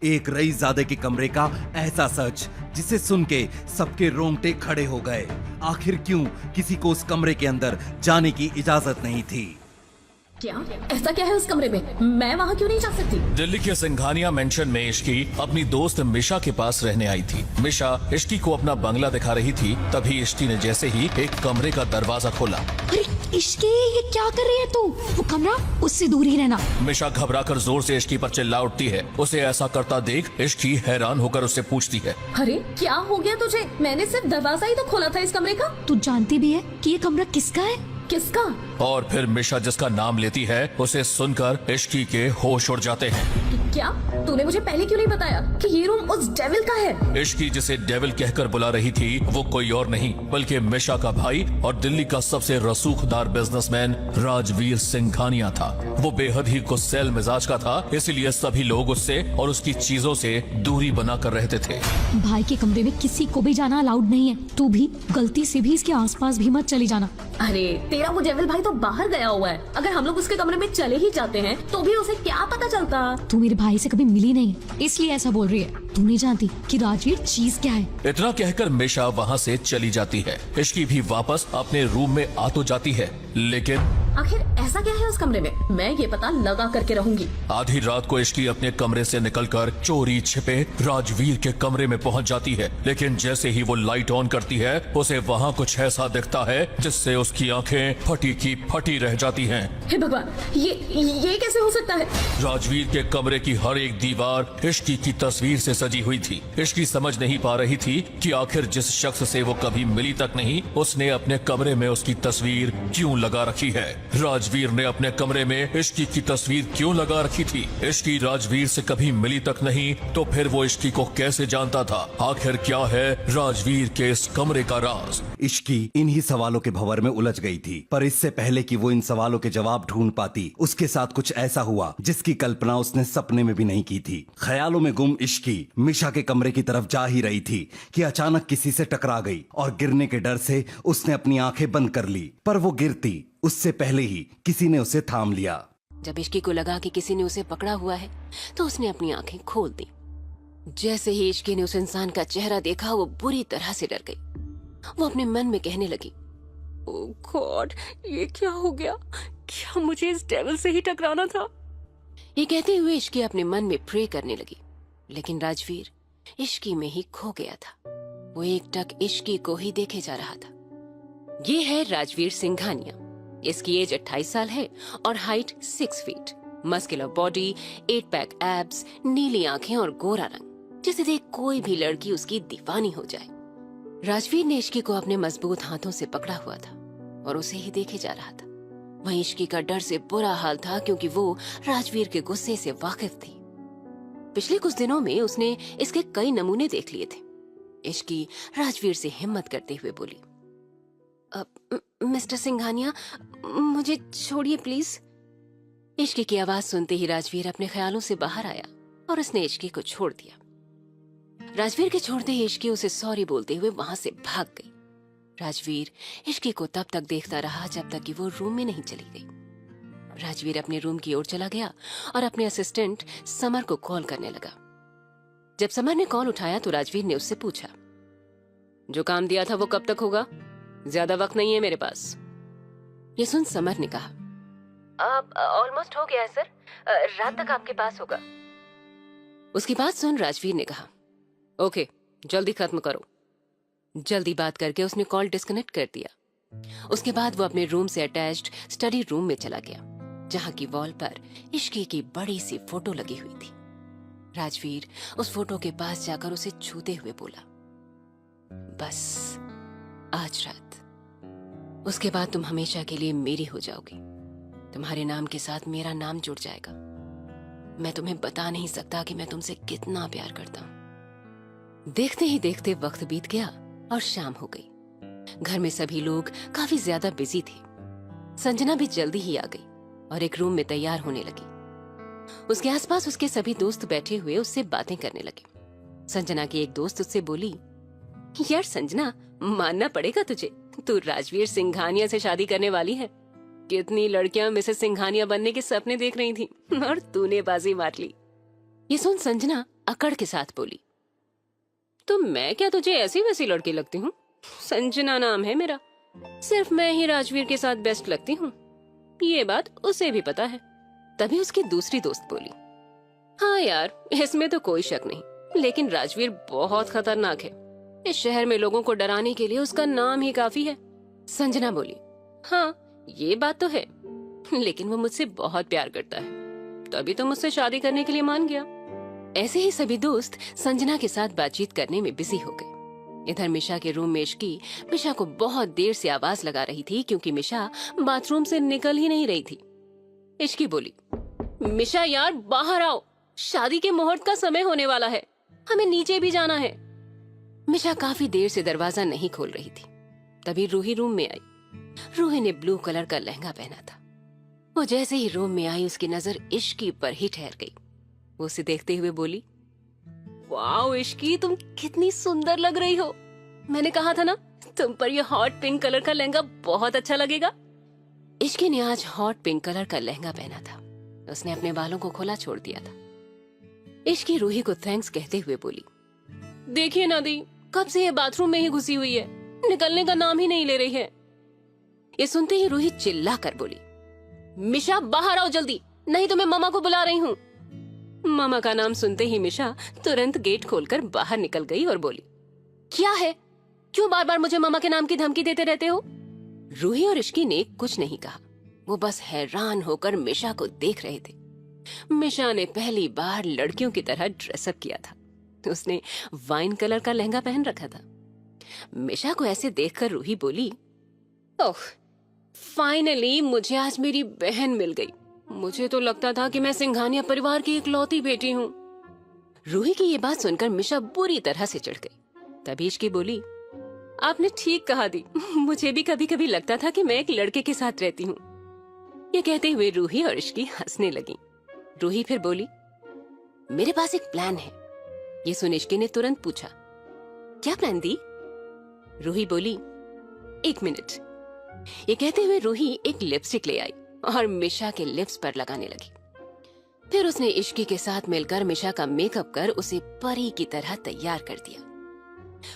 एक रईसजादे के कमरे का ऐसा सच जिसे सुन के सबके रोंगटे खड़े हो गए। आखिर क्यों किसी को उस कमरे के अंदर जाने की इजाजत नहीं थी? क्या ऐसा क्या है उस कमरे में? मैं वहाँ क्यों नहीं जा सकती? दिल्ली के सिंघानिया मेंशन में इश्की अपनी दोस्त मिशा के पास रहने आई थी। मिशा इश्की को अपना बंगला दिखा रही थी, तभी इश्की ने जैसे ही एक कमरे का दरवाजा खोला। अरे इश्की, ये क्या कर रही है तू? वो कमरा, उससे दूर ही रहना। मिशा घबराकर जोर से इश्की पर चिल्ला उठती है। उसे ऐसा करता देख इश्की हैरान होकर उससे पूछती है, अरे क्या हो गया तुझे? मैंने सिर्फ दरवाजा ही तो खोला था इस कमरे का। तू जानती भी है कि ये कमरा किसका है? किसका? और फिर मिशा जिसका नाम लेती है उसे सुनकर इश्की के होश उड़ जाते हैं। क्या तूने मुझे पहले क्यों नहीं बताया कि ये रूम उस डेविल का है? इश्की जिसे डेविल कहकर बुला रही थी वो कोई और नहीं बल्कि मिशा का भाई और दिल्ली का सबसे रसूखदार बिजनेसमैन राजवीर सिंघानिया था। वो बेहद ही गुस्सैल मिजाज का था, इसीलिए सभी लोग उससे और उसकी चीजों से दूरी बना कर रहते थे। भाई के कमरे में किसी को भी जाना अलाउड नहीं है। तू भी गलती से भी इसके आसपास भी मत चली जाना। अरे तेरा वो डेविल भाई तो बाहर गया हुआ है। अगर हम लोग उसके कमरे में चले ही जाते हैं तो भी उसे क्या पता चलता? तू मेरे भाई से कभी मिली नहीं, इसलिए ऐसा बोल रही है। तू नहीं जानती कि राजवीर चीज क्या है। इतना कहकर मिशा वहाँ से चली जाती है। इश्की भी वापस अपने रूम में आ तो जाती है, लेकिन आखिर ऐसा क्या है उस कमरे में? मैं ये पता लगा करके रहूंगी। आधी रात को इश्की अपने कमरे से निकलकर चोरी छिपे राजवीर के कमरे में पहुंच जाती है, लेकिन जैसे ही वो लाइट ऑन करती है उसे वहाँ कुछ ऐसा दिखता है जिससे उसकी आंखें फटी की फटी रह जाती हैं। हे भगवान, ये कैसे हो सकता है? राजवीर के कमरे की हर एक दीवार इश्की की तस्वीर से सजी हुई थी। इश्की समझ नहीं पा रही थी कि आखिर जिस शख्स से वो कभी मिली तक नहीं, उसने अपने कमरे में उसकी तस्वीर क्यों लगा रखी है। राजवीर ने अपने कमरे में इश्की की तस्वीर क्यों लगा रखी थी? इश्की राजवीर से कभी मिली तक नहीं तो फिर वो इश्की को कैसे जानता था? आखिर क्या है राजवीर के इस कमरे का राज? इश्की इन्हीं सवालों के भंवर में उलझ गई थी, पर इससे पहले कि वो इन सवालों के जवाब ढूंढ पाती, उसके साथ कुछ ऐसा हुआ जिसकी कल्पना उसने सपने में भी नहीं की थी। ख्यालों में गुम इश्की मिशा के कमरे की तरफ जा ही रही थी कि अचानक किसी से टकरा गई और गिरने के डर से उसने अपनी आंखें बंद कर ली, पर वो गिरती उससे पहले ही किसी ने उसे थाम लिया। जब इश्की को लगा कि किसी ने उसे पकड़ा हुआ है तो उसने अपनी आंखें खोल दी। जैसे ही इश्की ने उस इंसान का चेहरा देखा वो बुरी तरह से डर गई। वो अपने मन में कहने लगी, ओह गॉड, ये क्या हो गया? क्या मुझे इस डेविल से ही टकराना था? ये कहते हुए इश्की अपने मन में प्रे करने लगी, लेकिन राजवीर इश्की में ही खो गया था। वो एकटक इश्की को ही देखे जा रहा था। ये है राजवीर सिंघानिया। इसकी एज 28 साल है और height 6 feet. Muscular body, 8 pack abs, नीली आंखें और गोरा रंग, जिसे देख कोई भी लड़की उसकी दीवानी हो जाए। राजवीर ने इश्की को अपने मजबूत हाथों से पकड़ा हुआ था और उसे ही देखे जा रहा था। वहीं इश्की का डर से बुरा हाल था क्योंकि वो राजवीर के गुस्से से वाकिफ थी। पिछले कुछ दिनों में उसने इसके कई नमूने देख लिए थे। इश्की राजवीर से हिम्मत करते हुए बोली, मिस्टर सिंघानिया, मुझे छोड़िए प्लीज। इश्की की आवाज सुनते ही राजवीर अपने ख्यालों से बाहर आया और उसने इश्की को छोड़ दिया। राजवीर के छोड़ते ही इश्की उसे सॉरी बोलते हुए वहां से भाग गई। राजवीर इश्की को तब तक देखता रहा जब तक कि वो रूम में नहीं चली गई। राजवीर अपने रूम की ओर चला गया और अपने असिस्टेंट समर को कॉल करने लगा। जब समर ने कॉल उठाया तो राजवीर ने उससे पूछा, जो काम दिया था वो कब तक होगा? ज्यादा वक्त नहीं है मेरे पास। ये सुन समर ने कहा, अब ऑलमोस्ट हो गया है सर, रात तक आपके पास होगा। उसकी बात सुन राजवीर ने कहा, ओके जल्दी खत्म करो। जल्दी बात करके उसने कॉल डिस्कनेक्ट कर दिया। उसके बाद वो अपने रूम से अटैच्ड स्टडी रूम में चला गया, जहां की वॉल पर इश्की की बड़ी सी फोटो लगी हुई थी। राजवीर उस फोटो के पास जाकर उसे छूते हुए बोला, बस आज रात, उसके बाद तुम हमेशा के लिए मेरी हो जाओगी। तुम्हारे नाम के साथ मेरा नाम जुड़ जाएगा। मैं तुम्हें बता नहीं सकता कि मैं तुमसे कितना प्यार करता हूं। देखते ही देखते वक्त बीत गया और शाम हो गई। घर में सभी लोग काफी ज्यादा बिजी थे। संजना भी जल्दी ही आ गई और एक रूम में तैयार होने लगी। उसके आसपास उसके सभी दोस्त बैठे हुए उससे बातें करने लगे। संजना की एक दोस्त उससे बोली, यार संजना, मानना पड़ेगा तुझे, तू राजवीर सिंघानिया से शादी करने वाली है। कितनी लड़कियां मिसेस सिंघानिया बनने के सपने देख रही थी और तूने बाजी मार ली। ये सुन संजना अकड़ के साथ बोली, तो मैं क्या तुझे ऐसी वैसी लड़की लगती हूँ? संजना नाम है मेरा। सिर्फ मैं ही राजवीर के साथ बेस्ट लगती हूँ, ये बात उसे भी पता है। तभी उसकी दूसरी दोस्त बोली, हाँ यार, इसमें तो कोई शक नहीं, लेकिन राजवीर बहुत खतरनाक है। इस शहर में लोगों को डराने के लिए उसका नाम ही काफी है। संजना बोली, हाँ ये बात तो है, लेकिन वो मुझसे बहुत प्यार करता है, तभी तो मुझसे शादी करने के लिए मान गया। ऐसे ही सभी दोस्त संजना के साथ बातचीत करने में बिजी हो गए। इधर मिशा के रूम में इश्की मिशा को बहुत देर से आवाज लगा रही थी, क्योंकि मिशा बाथरूम से निकल ही नहीं रही थी। इश्की बोली, मिशा यार बाहर आओ, शादी के मुहूर्त का समय होने वाला है, हमें नीचे भी जाना है। मिशा काफी देर से दरवाजा नहीं खोल रही थी। तभी रूही रूम में आई। रूही ने ब्लू कलर का लहंगा पहना था। वो जैसे ही रूम में आई, उसकी नजर इश्की पर ही ठहर गई। वो उसे देखते हुए बोली, वाओ इश्की, तुम कितनी सुंदर लग रही हो। मैंने कहा था ना, तुम पर ये हॉट पिंक कलर का लहंगा बहुत अच्छा लगेगा। इश्की ने आज हॉट पिंक कलर का लहंगा पहना था। उसने अपने बालों को खुला छोड़ दिया था। इश्की रूही को थैंक्स कहते हुए बोली, देखिए ना दी, कब से ये बाथरूम में ही घुसी हुई है, निकलने का नाम ही नहीं ले रही है। ये सुनते ही रूही चिल्ला कर बोली, मिशा बाहर आओ जल्दी, नहीं तो मैं मामा को बुला रही हूँ। मामा का नाम सुनते ही मिशा तुरंत गेट खोलकर बाहर निकल गई और बोली, क्या है, क्यों बार बार मुझे मामा के नाम की धमकी देते रहते हो? रूही और इश्की ने कुछ नहीं कहा। वो बस हैरान होकर मिशा को देख रहे थे। मिशा ने पहली बार लड़कियों की तरह ड्रेसअप किया था। उसने वाइन कलर का लहंगा पहन रखा था। मिशा को ऐसे देखकर रूही बोली, ओह, फाइनली मुझे आज मेरी बहन मिल गई। मुझे तो लगता था कि मैं सिंघानिया परिवार की इकलौती बेटी हूँ। रूही की ये बात सुनकर मिशा बुरी तरह से चिढ़ गई। तभी इश्की बोली, आपने ठीक कहा दी, मुझे भी कभी कभी लगता था कि मैं एक लड़के के साथ रहती हूँ। ये कहते हुए रूही और इश्की हंसने लगी। रूही फिर बोली, मेरे पास एक प्लान है। ये सुन इश्की ने तुरंत पूछा, क्या प्लान दी? रूही बोली, एक मिनट। ये कहते हुए रूही एक लिपस्टिक ले आई और मिशा के लिप्स पर लगाने लगी। फिर उसने इश्की के साथ मिलकर मिशा का मेकअप कर उसे परी की तरह तैयार कर दिया।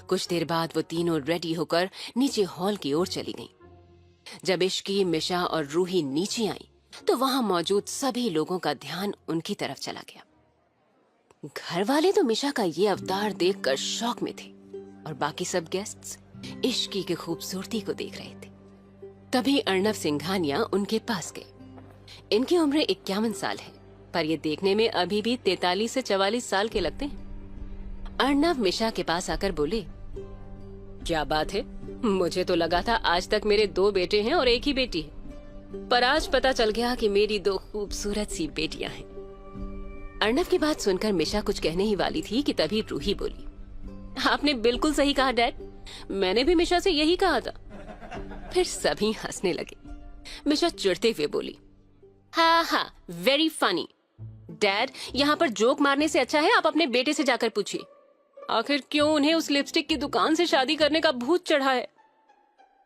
कुछ देर बाद वो तीनों रेडी होकर नीचे हॉल की ओर चली गईं। जब इश्की, मिशा और रूही नीचे आई तो वहां मौजूद सभी लोगों का ध्यान उनकी तरफ चला गया। घर वाले तो मिशा का ये अवतार देखकर शॉक में थे और बाकी सब गेस्ट्स इश्की की खूबसूरती को देख रहे थे। तभी अर्णव सिंघानिया उनके पास गए। इनकी उम्र 51 साल है, पर ये देखने में अभी भी 43 से 44 साल के लगते हैं। अर्णव मिशा के पास आकर बोले, क्या बात है, मुझे तो लगा था आज तक मेरे 2 बेटे हैं और एक ही बेटी है, पर आज पता चल गया कि मेरी 2 खूबसूरत सी बेटियां हैं। अर्णव की बात सुनकर मिशा कुछ कहने ही वाली थी कि तभी रूही बोली, आपने बिल्कुल सही कहा डैड, मैंने भी मिशा से यही कहा था। फिर सभी हंसने लगे। मिशा चिढ़ते हुए बोली, हाँ हाँ, वेरी फनी। डैड, यहाँ पर जोक मारने से अच्छा है आप अपने बेटे से जाकर पूछिए, आखिर क्यों उन्हें उस लिपस्टिक की दुकान से शादी करने का भूत चढ़ा है।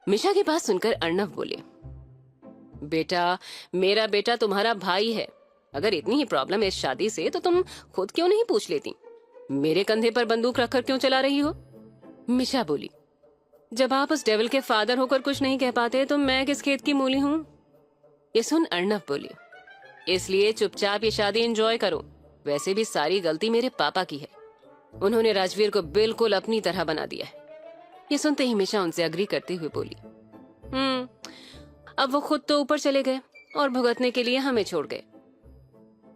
मिशा की बात सुनकर अर्णव बोले, बेटा, मेरा बेटा तुम्हारा भाई है, अगर इतनी ही प्रॉब्लम है इस शादी से तो तुम खुद क्यों नहीं पूछ लेती? मेरे कंधे पर बंदूक रखकर क्यों चला रही हो? मिशा बोली, जब आप उस डेविल के फादर होकर कुछ नहीं कह पाते तो मैं किस खेत की मूली हूँ? ये सुन अर्णव बोली, इसलिए चुपचाप ये शादी एंजॉय करो। वैसे भी सारी गलती मेरे पापा की है, उन्होंने राजवीर को बिल्कुल अपनी तरह बना दिया है। ये सुनते ही मिशा उनसे अग्री करते हुए बोली, अब वो खुद तो ऊपर चले गए और भुगतने के लिए हमें छोड़ गए।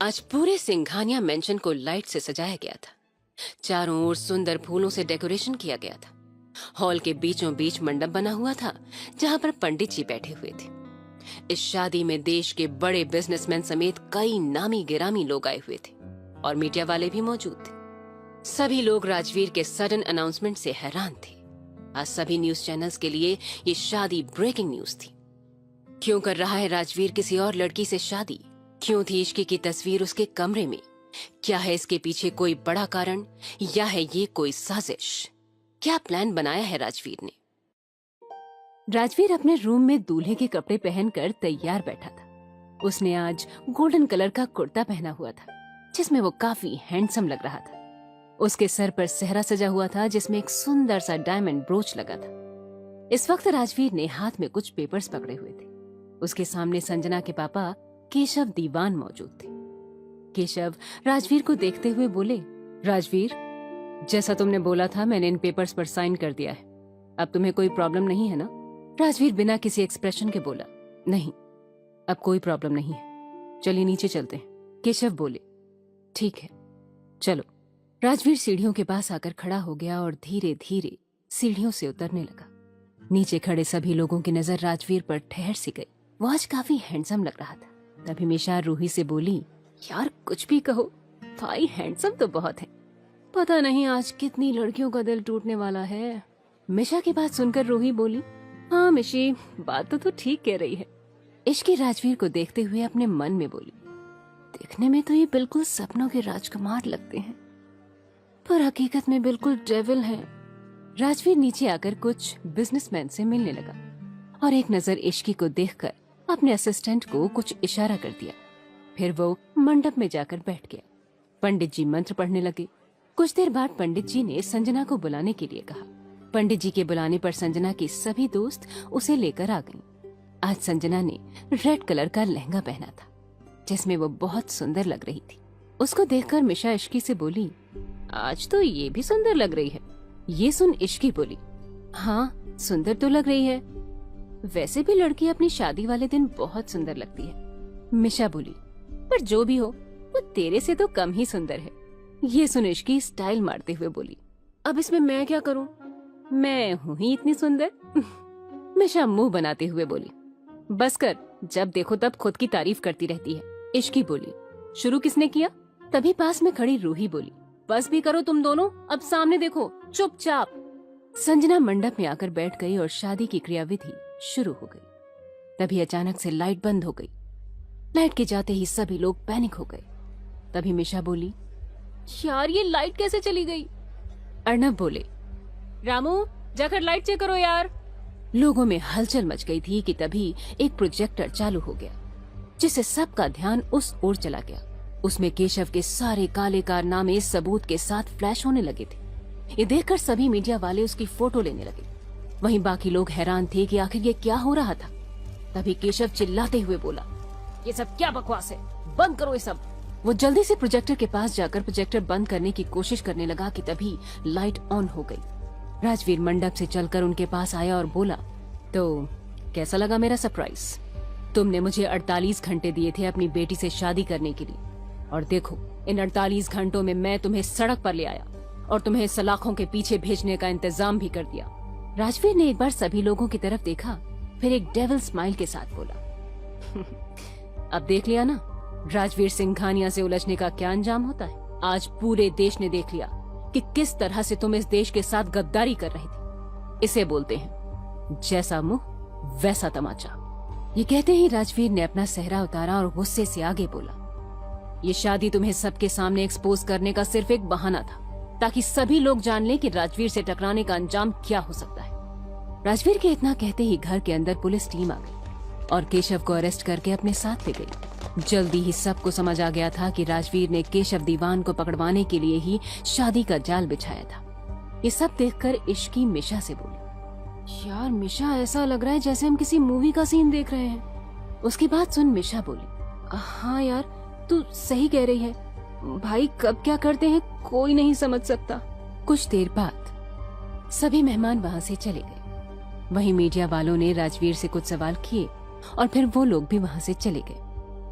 आज पूरे सिंघानिया मेंशन को लाइट से सजाया गया था। चारों ओर सुंदर फूलों से डेकोरेशन किया गया था। हॉल के बीचों बीच मंडप बना हुआ था जहां पर पंडित जी बैठे हुए थे। इस शादी में देश के बड़े बिजनेसमैन समेत कई नामी गिरामी लोग आए हुए थे और मीडिया वाले भी मौजूद थे। सभी लोग राजवीर के सडन अनाउंसमेंट से हैरान थे। आज सभी न्यूज चैनल्स के लिए ये शादी ब्रेकिंग न्यूज थी। क्यों कर रहा है राजवीर किसी और लड़की से शादी? क्यों थी इश्की की तस्वीर उसके कमरे में? क्या है इसके पीछे कोई बड़ा कारण या है ये कोई साजिश? क्या प्लान बनाया है राजवीर ने? राजवीर अपने रूम में दूल्हे के कपड़े पहनकर तैयार बैठा था। उसने आज गोल्डन कलर का कुर्ता पहना हुआ था जिसमें वो काफी हैंडसम लग रहा था। उसके सर पर सेहरा सजा हुआ था जिसमें एक सुंदर सा डायमंड ब्रोच लगा था। इस वक्त राजवीर ने हाथ में कुछ पेपर्स पकड़े हुए थे। उसके सामने संजना के पापा केशव दीवान मौजूद थे। केशव राजवीर को देखते हुए बोले, राजवीर, जैसा तुमने बोला था मैंने इन पेपर्स पर साइन कर दिया है। अब तुम्हें कोई प्रॉब्लम नहीं है ना? राजवीर बिना किसी एक्सप्रेशन के बोला, नहीं, अब कोई प्रॉब्लम नहीं है, चलिए नीचे चलते हैं। केशव बोले, ठीक है चलो। राजवीर सीढ़ियों के पास आकर खड़ा हो गया और धीरे धीरे सीढ़ियों से उतरने लगा। नीचे खड़े सभी लोगों की नजर राजवीर पर ठहर सी गई। वो आज काफी हैंडसम लग रहा था। तभी मिशा रूही से बोली, यार कुछ भी कहो, भाई हैंडसम तो बहुत है। पता नहीं आज कितनी लड़कियों का दिल टूटने वाला है। मिशा की बात सुनकर रूही बोली, हाँ मिशी, बात तो ठीक कह रही है। इश्की राजवीर को देखते हुए अपने मन में बोली, देखने में तो ये बिल्कुल सपनों के राजकुमार लगते हैं, पर हकीकत में बिल्कुल डेविल हैं। राजवीर नीचे आकर कुछ बिजनेसमैन से मिलने लगा और एक नजर इश्की को देखकर अपने असिस्टेंट को कुछ इशारा कर दिया। फिर वो मंडप में जाकर बैठ गया। पंडित जी मंत्र पढ़ने लगे। कुछ देर बाद पंडित जी ने संजना को बुलाने के लिए कहा। पंडित जी के बुलाने पर संजना की सभी दोस्त उसे लेकर आ गईं। आज संजना ने रेड कलर का लहंगा पहना था जिसमें वो बहुत सुंदर लग रही थी। उसको देखकर मिशा इश्की से बोली, आज तो ये भी सुंदर लग रही है। ये सुन इश्की बोली, हाँ सुंदर तो लग रही है, वैसे भी लड़की अपनी शादी वाले दिन बहुत सुंदर लगती है। मिशा बोली, पर जो भी हो वो तेरे से तो कम ही सुंदर है। ये सुन इश्की स्टाइल मारते हुए बोली, अब इसमें मैं क्या करूं, मैं हूं ही इतनी सुंदर। मिशा मुंह बनाते हुए बोली, बस कर, जब देखो तब खुद की तारीफ करती रहती है। इश्की बोली, शुरू किसने किया? तभी पास में खड़ी रूही बोली, बस भी करो तुम दोनों, अब सामने देखो चुपचाप। संजना मंडप में आकर बैठ गई और शादी की क्रियाविधि शुरू हो गई। तभी अचानक से लाइट बंद हो गई। लाइट के जाते ही सभी लोग पैनिक हो गए। तभी मिशा बोली, यार ये लाइट कैसे चली गई? अर्नब बोले, रामू जाकर लाइट चेक करो यार। लोगों में हलचल मच गई थी कि तभी एक प्रोजेक्टर चालू हो गया जिससे सबका ध्यान उस ओर चला गया। उसमें केशव के सारे काले कारनामे सबूत के साथ फ्लैश होने लगे थे। ये देखकर सभी मीडिया वाले उसकी फोटो लेने लगे। वहीं बाकी लोग हैरान थे कि आखिर ये क्या हो रहा था। तभी केशव चिल्लाते हुए बोला, ये सब क्या बकवास है, बंद करो ये सब। वो जल्दी से प्रोजेक्टर के पास जाकर प्रोजेक्टर बंद करने की कोशिश करने लगा कि तभी लाइट ऑन हो गई। राजवीर मंडप से चलकर उनके पास आया और बोला, तो कैसा लगा मेरा सरप्राइज? तुमने मुझे 48 घंटे दिए थे अपनी बेटी से शादी करने के लिए, और देखो इन 48 घंटों में मैं तुम्हें सड़क पर ले आया और तुम्हें सलाखों के पीछे भेजने का इंतजाम भी कर दिया। राजवीर ने एक बार सभी लोगों की तरफ देखा, फिर एक डेविल स्माइल के साथ बोला, अब देख लिया ना राजवीर सिंघानिया से उलझने का क्या अंजाम होता है। आज पूरे देश ने देख लिया कि किस तरह से तुम इस देश के साथ गद्दारी कर रहे थे। इसे बोलते हैं जैसा मुंह वैसा तमाचा। ये कहते ही राजवीर ने अपना सेहरा उतारा और गुस्से से आगे बोला, ये शादी तुम्हें सबके सामने एक्सपोज करने का सिर्फ एक बहाना था ताकि सभी लोग जान लें कि राजवीर से टकराने का अंजाम क्या हो सकता है। राजवीर के इतना कहते ही घर के अंदर पुलिस टीम आ गई और केशव को अरेस्ट करके अपने साथ ले गई। जल्दी ही सबको समझ आ गया था कि राजवीर ने केशव दीवान को पकड़वाने के लिए ही शादी का जाल बिछाया था। ये सब देखकर इश्की मिशा से बोली, यार मिशा ऐसा लग रहा है जैसे हम किसी मूवी का सीन देख रहे हैं। उसकी बात सुन मिशा बोली, हाँ यार तू सही कह रही है, भाई कब क्या करते हैं कोई नहीं समझ सकता। कुछ देर बाद सभी मेहमान वहाँ से चले गए। वहीं मीडिया वालों ने राजवीर से कुछ सवाल किए और फिर वो लोग भी वहाँ से चले गए,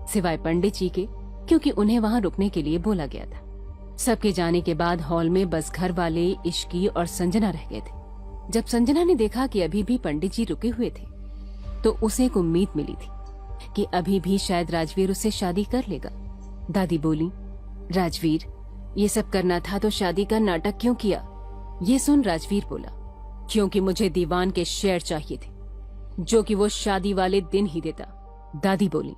सिवाय पंडित जी के, क्योंकि उन्हें वहाँ रुकने के लिए बोला गया था। सबके जाने के बाद हॉल में बस घर वाले, इश्की और संजना रह गए थे। जब संजना ने देखा कि अभी भी पंडित जी रुके हुए थे तो उसे एक उम्मीद मिली थी कि अभी भी शायद राजवीर उससे शादी कर लेगा। दादी बोली, राजवीर ये सब करना था तो शादी का नाटक क्यों किया? ये सुन राजवीर बोला, क्योंकि मुझे दीवान के शेयर चाहिए थे जो कि वो शादी वाले दिन ही देता। दादी बोली,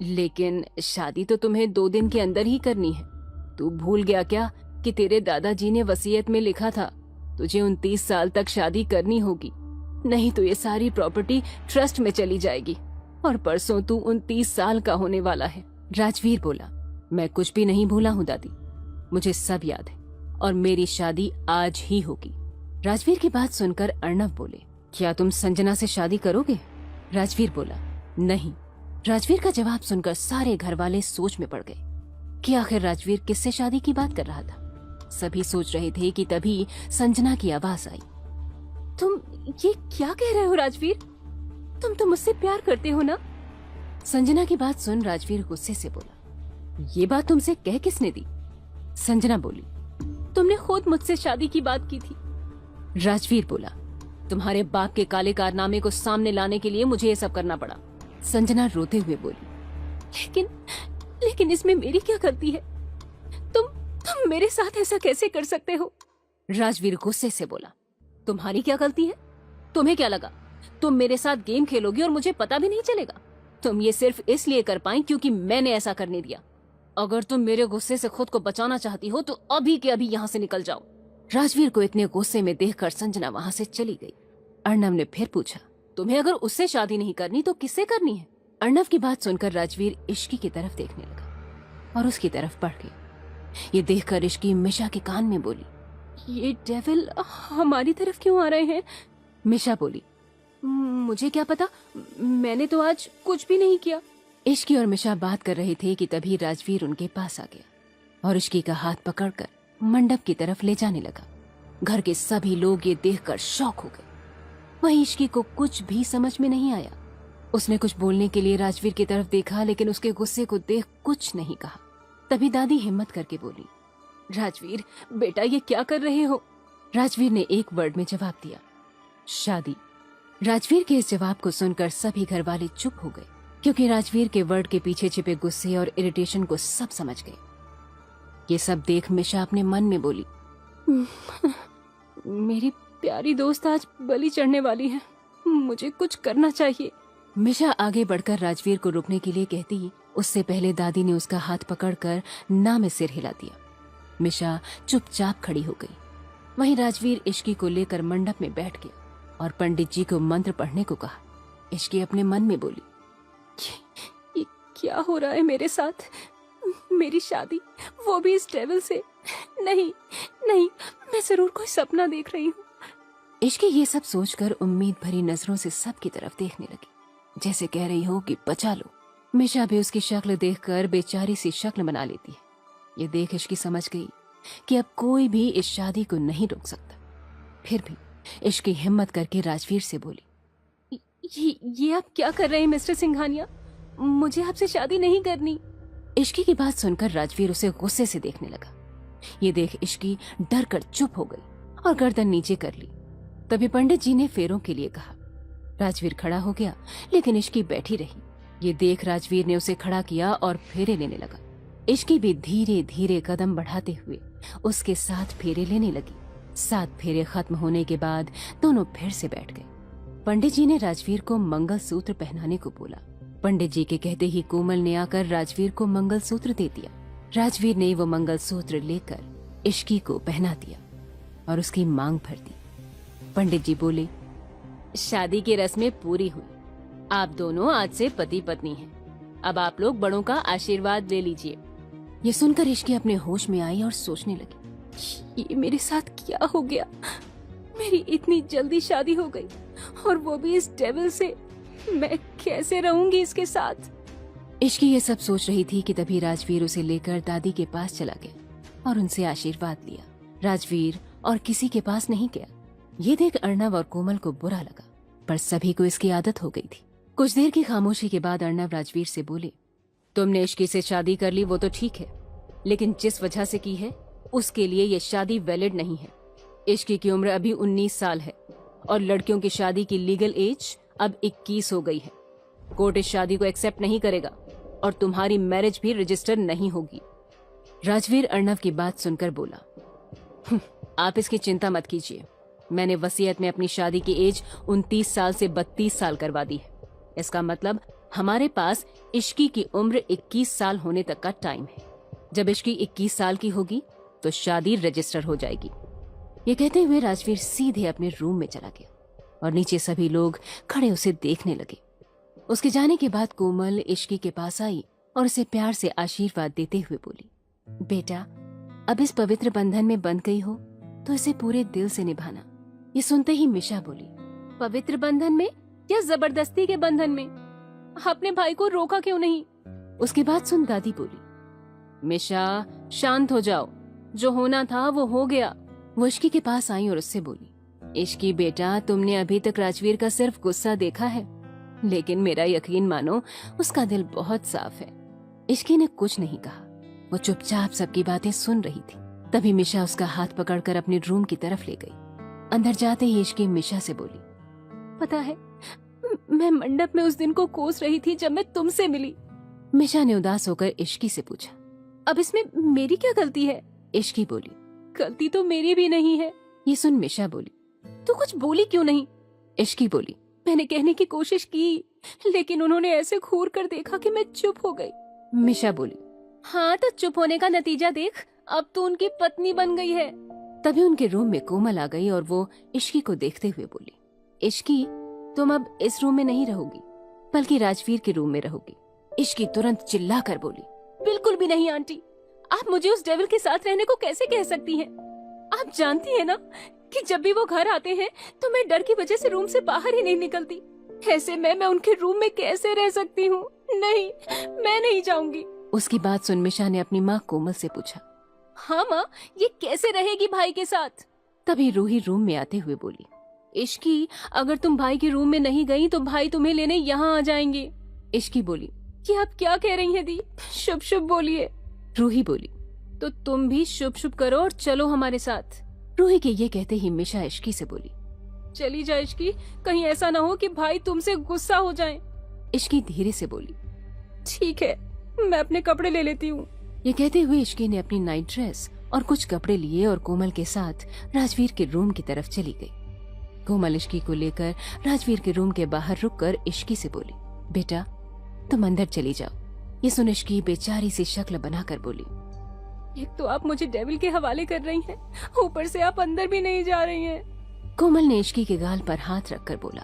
लेकिन शादी तो तुम्हें 2 दिन के अंदर ही करनी है। तू भूल गया क्या कि तेरे दादाजी ने वसीयत में लिखा था तुझे 29 साल तक शादी करनी होगी, नहीं तो ये सारी प्रॉपर्टी ट्रस्ट में चली जाएगी और परसों तू 29 साल का होने वाला है। राजवीर बोला, मैं कुछ भी नहीं भूला हूँ दादी, मुझे सब याद है और मेरी शादी आज ही होगी। राजवीर की बात सुनकर अर्णव बोले, क्या तुम संजना से शादी करोगे? राजवीर बोला, नहीं। राजवीर का जवाब सुनकर सारे घर वाले सोच में पड़ गए कि आखिर राजवीर किससे शादी की बात कर रहा था। सभी सोच रहे थे कि तभी संजना की आवाज आई, तुम ये क्या कह रहे हो राजवीर? तुम तो मुझसे प्यार करते हो ना? संजना की बात सुन राजवीर गुस्से से बोला, ये बात तुमसे कह किसने दी? संजना बोली, तुमने खुद मुझसे शादी की बात की थी। राजवीर बोला, तुम्हारे बाप के काले कारनामे को सामने लाने के लिए मुझे ये सब करना पड़ा। संजना रोते हुए बोली, लेकिन इसमें मेरी क्या गलती है? तुम मेरे साथ ऐसा कैसे कर सकते हो? राजवीर गुस्से से बोला, तुम्हारी क्या गलती है? तुम्हें क्या लगा तुम मेरे साथ गेम खेलोगी और मुझे पता भी नहीं चलेगा? तुम ये सिर्फ इसलिए कर पाई क्योंकि मैंने ऐसा करने दिया। अगर तुम मेरे गुस्से से खुद को बचाना चाहती हो तो अभी के अभी यहाँ से निकल जाओ। राजवीर को इतने गुस्से में देखकर संजना वहाँ से चली गई। अर्णव ने फिर पूछा, तुम्हें अगर उससे शादी नहीं करनी तो किससे करनी है? अर्णव की बात सुनकर राजवीर इश्की की तरफ देखने लगा और उसकी तरफ बढ़ गई। ये देखकर इश्की मिशा के कान में बोली, ये डेविल हमारी तरफ क्यों आ रहे हैं? मिशा बोली, मुझे क्या पता, मैंने तो आज कुछ भी नहीं किया। इश्की और मिशा बात कर रहे थे कि तभी राजवीर उनके पास आ गया और इश्की का हाथ पकड़कर मंडप की तरफ ले जाने लगा। घर के सभी लोग ये देखकर शॉक हो गए। वहीं इश्की को कुछ भी समझ में नहीं आया। उसने कुछ बोलने के लिए राजवीर की तरफ देखा, लेकिन उसके गुस्से को देख कुछ नहीं कहा। तभी दादी हिम्मत करके बोली, राजवीर बेटा ये क्या कर रहे हो? राजवीर ने एक वर्ड में जवाब दिया, शादी। राजवीर के इस जवाब को सुनकर सभी घर वाले चुप हो गए, क्योंकि राजवीर के वर्ड के पीछे छिपे गुस्से और इरिटेशन को सब समझ गए। ये सब देख मिशा अपने मन में बोली, मेरी प्यारी दोस्त आज बलि चढ़ने वाली है, मुझे कुछ करना चाहिए। मिशा आगे बढ़कर राजवीर को रुकने के लिए कहती, उससे पहले दादी ने उसका हाथ पकड़कर ना में सिर हिला दिया। मिशा चुपचाप खड़ी हो गई। वहीं राजवीर इश्की को लेकर मंडप में बैठ गया और पंडित जी को मंत्र पढ़ने को कहा। इश्की अपने मन में बोली, ये क्या हो रहा है मेरे साथ? मेरी शादी, वो भी इस डेविल से? नहीं, मैं जरूर कोई सपना देख रही हूँ। इश्की ये सब सोचकर उम्मीद भरी नजरों से सबकी तरफ देखने लगी, जैसे कह रही हो कि बचा लो। मिशा भी उसकी शक्ल देखकर बेचारी सी शक्ल बना लेती है। ये देख इश्की समझ गई कि अब कोई भी इस शादी को नहीं रोक सकता। फिर भी इश्की हिम्मत करके राजवीर से बोली, ये आप क्या कर रहे हैं मिस्टर सिंघानिया? मुझे आपसे शादी नहीं करनी। इश्की की बात सुनकर राजवीर उसे गुस्से से देखने लगा। ये देख इश्की डर कर चुप हो गई और गर्दन नीचे कर ली। तभी पंडित जी ने फेरों के लिए कहा। राजवीर खड़ा हो गया, लेकिन इश्की बैठी रही। ये देख राजवीर ने उसे खड़ा किया और फेरे लेने लगा। इश्की भी धीरे धीरे कदम बढ़ाते हुए उसके साथ फेरे लेने लगी। 7 फेरे खत्म होने के बाद दोनों फिर से बैठ गए। पंडित जी ने राजवीर को मंगलसूत्र पहनाने को बोला। पंडित जी के कहते ही कोमल ने आकर राजवीर को मंगलसूत्र दे दिया। राजवीर ने वो मंगलसूत्र लेकर इश्की को पहना दिया और उसकी मांग भर दी। पंडित जी बोले, शादी की रस्में पूरी हुई। आप दोनों आज से पति पत्नी हैं। अब आप लोग बड़ों का आशीर्वाद ले लीजिए। ये सुनकर इश्की अपने होश में आई और सोचने लगी, ये मेरे साथ क्या हो गया? मेरी इतनी जल्दी शादी हो गई और वो भी इस डेविल से। मैं कैसे रहूंगी इसके साथ? इश्की ये सब सोच रही थी कि तभी राजवीर उसे लेकर दादी के पास चला गया और उनसे आशीर्वाद लिया। राजवीर और किसी के पास नहीं गया। ये देख अर्णव और कोमल को बुरा लगा, पर सभी को इसकी आदत हो गई थी। कुछ देर की खामोशी के बाद अर्णव राजवीर से बोले, तुमने इश्की से शादी कर ली वो तो ठीक है, लेकिन जिस वजह से की है उसके लिए ये शादी वैलिड नहीं है। इश्की की उम्र अभी 19 साल है और लड़कियों की शादी की लीगल एज अब 21 हो गई है। कोर्ट इस शादी को एक्सेप्ट नहीं करेगा और तुम्हारी मैरिज भी रजिस्टर नहीं होगी। राजवीर अर्णव की बात सुनकर बोला, आप इसकी चिंता मत कीजिए। मैंने वसीयत में अपनी शादी की एज 29 साल से 32 साल करवा दी है। इसका मतलब हमारे पास इश्की की उम्र 21 साल होने तक का टाइम है। जब इश्की 21 साल की होगी तो शादी रजिस्टर हो जाएगी। ये कहते हुए राजवीर सीधे अपने रूम में चला गया और नीचे सभी लोग खड़े उसे देखने लगे। उसके जाने के बाद कोमल इश्की के पास आई और उसे प्यार से आशीर्वाद देते हुए बोली, बेटा अब इस पवित्र बंधन में बंध गई हो तो इसे पूरे दिल से निभाना। ये सुनते ही मिशा बोली, पवित्र बंधन में या जबरदस्ती के बंधन में? अपने भाई को रोका क्यों नहीं? उसके बाद सुन दादी बोली, मिशा शांत हो जाओ, जो होना था वो हो गया। वो इश्की के पास आई और उससे बोली, इश्की बेटा, तुमने अभी तक राजवीर का सिर्फ गुस्सा देखा है, लेकिन मेरा यकीन मानो उसका दिल बहुत साफ है। इश्की ने कुछ नहीं कहा, वो चुपचाप सबकी बातें सुन रही थी। तभी मिशा उसका हाथ पकड़कर अपने रूम की तरफ ले गई। अंदर जाते ही इश्की मिशा से बोली, पता है मैं मंडप में उस दिन को कोस रही थी जब मैं तुमसे मिली। मिशा ने उदास होकर इश्की से पूछा, अब इसमें मेरी क्या गलती है? इश्की बोली, गलती तो मेरी भी नहीं है। ये सुन मिशा बोली, तू कुछ बोली क्यों नहीं? इश्की बोली, मैंने कहने की कोशिश की, लेकिन उन्होंने ऐसे घूर कर देखा कि मैं चुप हो गई। मिशा बोली, हाँ तो चुप होने का नतीजा देख, अब तो उनकी पत्नी बन गई है। तभी उनके रूम में कोमल आ गई और वो इश्की को देखते हुए बोली, इश्की, तुम अब इस रूम में नहीं रहोगी, बल्कि राजवीर के रूम में रहोगी। इश्की तुरंत चिल्ला कर बोली, बिल्कुल भी नहीं आंटी, आप मुझे उस डेविल के साथ रहने को कैसे कह सकती हैं? आप जानती हैं ना कि जब भी वो घर आते हैं तो मैं डर की वजह से रूम से बाहर ही नहीं निकलती। ऐसे में मैं उनके रूम में कैसे रह सकती हूँ? नहीं, मैं नहीं जाऊंगी। उसकी बात सुन मिशा ने अपनी माँ कोमल से पूछा, हाँ माँ, ये कैसे रहेगी भाई के साथ? तभी रूही रूम में आते हुए बोली, इश्की, अगर तुम भाई के रूम में नहीं गई तो भाई तुम्हें लेने यहाँ आ जाएंगे। इश्की बोली, ये आप क्या कह रही हैं दी? शुभ शुभ बोलिए। रूही बोली, तो तुम भी शुभ शुभ करो और चलो हमारे साथ। रूही के ये कहते ही मिशा इश्की से बोली, चली जा इश्की, कहीं ऐसा ना हो कि भाई तुमसे गुस्सा हो जाए। इश्की धीरे से बोली, ठीक है, मैं अपने कपड़े ले लेती हूँ। ये कहते हुए इश्की ने अपनी नाइट ड्रेस और कुछ कपड़े लिए और कोमल के साथ राजवीर के रूम की तरफ चली गई। कोमल इश्की को लेकर राजवीर के रूम के बाहर रुककर इश्की से बोली, बेटा तुम अंदर चली जाओ। ये सुन इश्की बेचारी सी शक्ल बनाकर बोली, एक तो आप मुझे डेविल के हवाले कर रही हैं, ऊपर से आप अंदर भी नहीं जा रही हैं। कोमल ने इश्की के गाल पर हाथ रखकर बोला,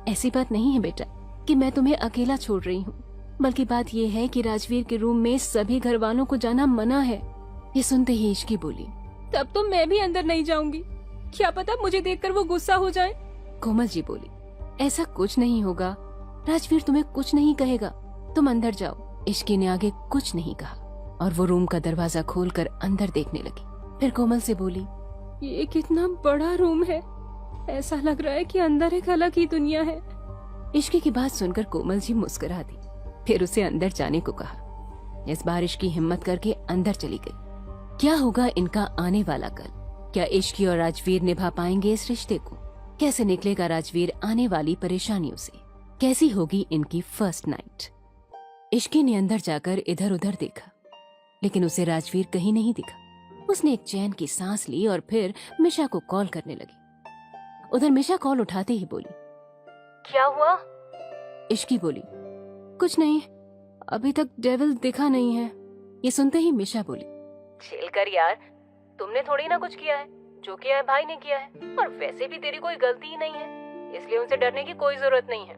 ऐसी बात नहीं है बेटा कि मैं तुम्हें अकेला छोड़ रही हूँ, बल्कि बात ये है कि राजवीर के रूम में सभी घर वालों को जाना मना है। ये सुनते ही इश्की बोली, तब तो मैं भी अंदर नहीं जाऊंगी, क्या पता मुझे देखकर वो गुस्सा हो जाए। कोमल जी बोली, ऐसा कुछ नहीं होगा, राजवीर तुम्हें कुछ नहीं कहेगा, तुम अंदर जाओ। इश्की ने आगे कुछ नहीं कहा और वो रूम का दरवाजा खोलकर अंदर देखने लगी। फिर कोमल से बोली, ये कितना बड़ा रूम है, ऐसा लग रहा है कि अंदर एक अलग ही दुनिया है। इश्की की बात सुनकर कोमल जी मुस्कुरा दी, फिर उसे अंदर जाने को कहा। इस बार इश्की हिम्मत करके अंदर चली गई। क्या होगा इनका आने वाला कल? क्या इश्की और राजवीर निभा पाएंगे इस रिश्ते को? कैसे निकलेगा राजवीर आने वाली परेशानियों से? कैसी होगी इनकी फर्स्ट नाइट? इश्की ने अंदर जाकर इधर उधर देखा, लेकिन उसे राजवीर कहीं नहीं दिखा। उसने एक चैन की सांस ली और फिर मिशा को कॉल करने लगी। उधर मिशा कॉल उठाते ही बोली, क्या हुआ? इश्की बोली, कुछ नहीं, अभी तक डेविल दिखा नहीं है। ये सुनते ही मिशा बोली, चिल कर यार, तुमने थोड़ी ना कुछ किया है, जो किया है भाई ने किया है, और वैसे भी तेरी कोई गलती ही नहीं है, इसलिए उनसे डरने की कोई जरूरत नहीं है।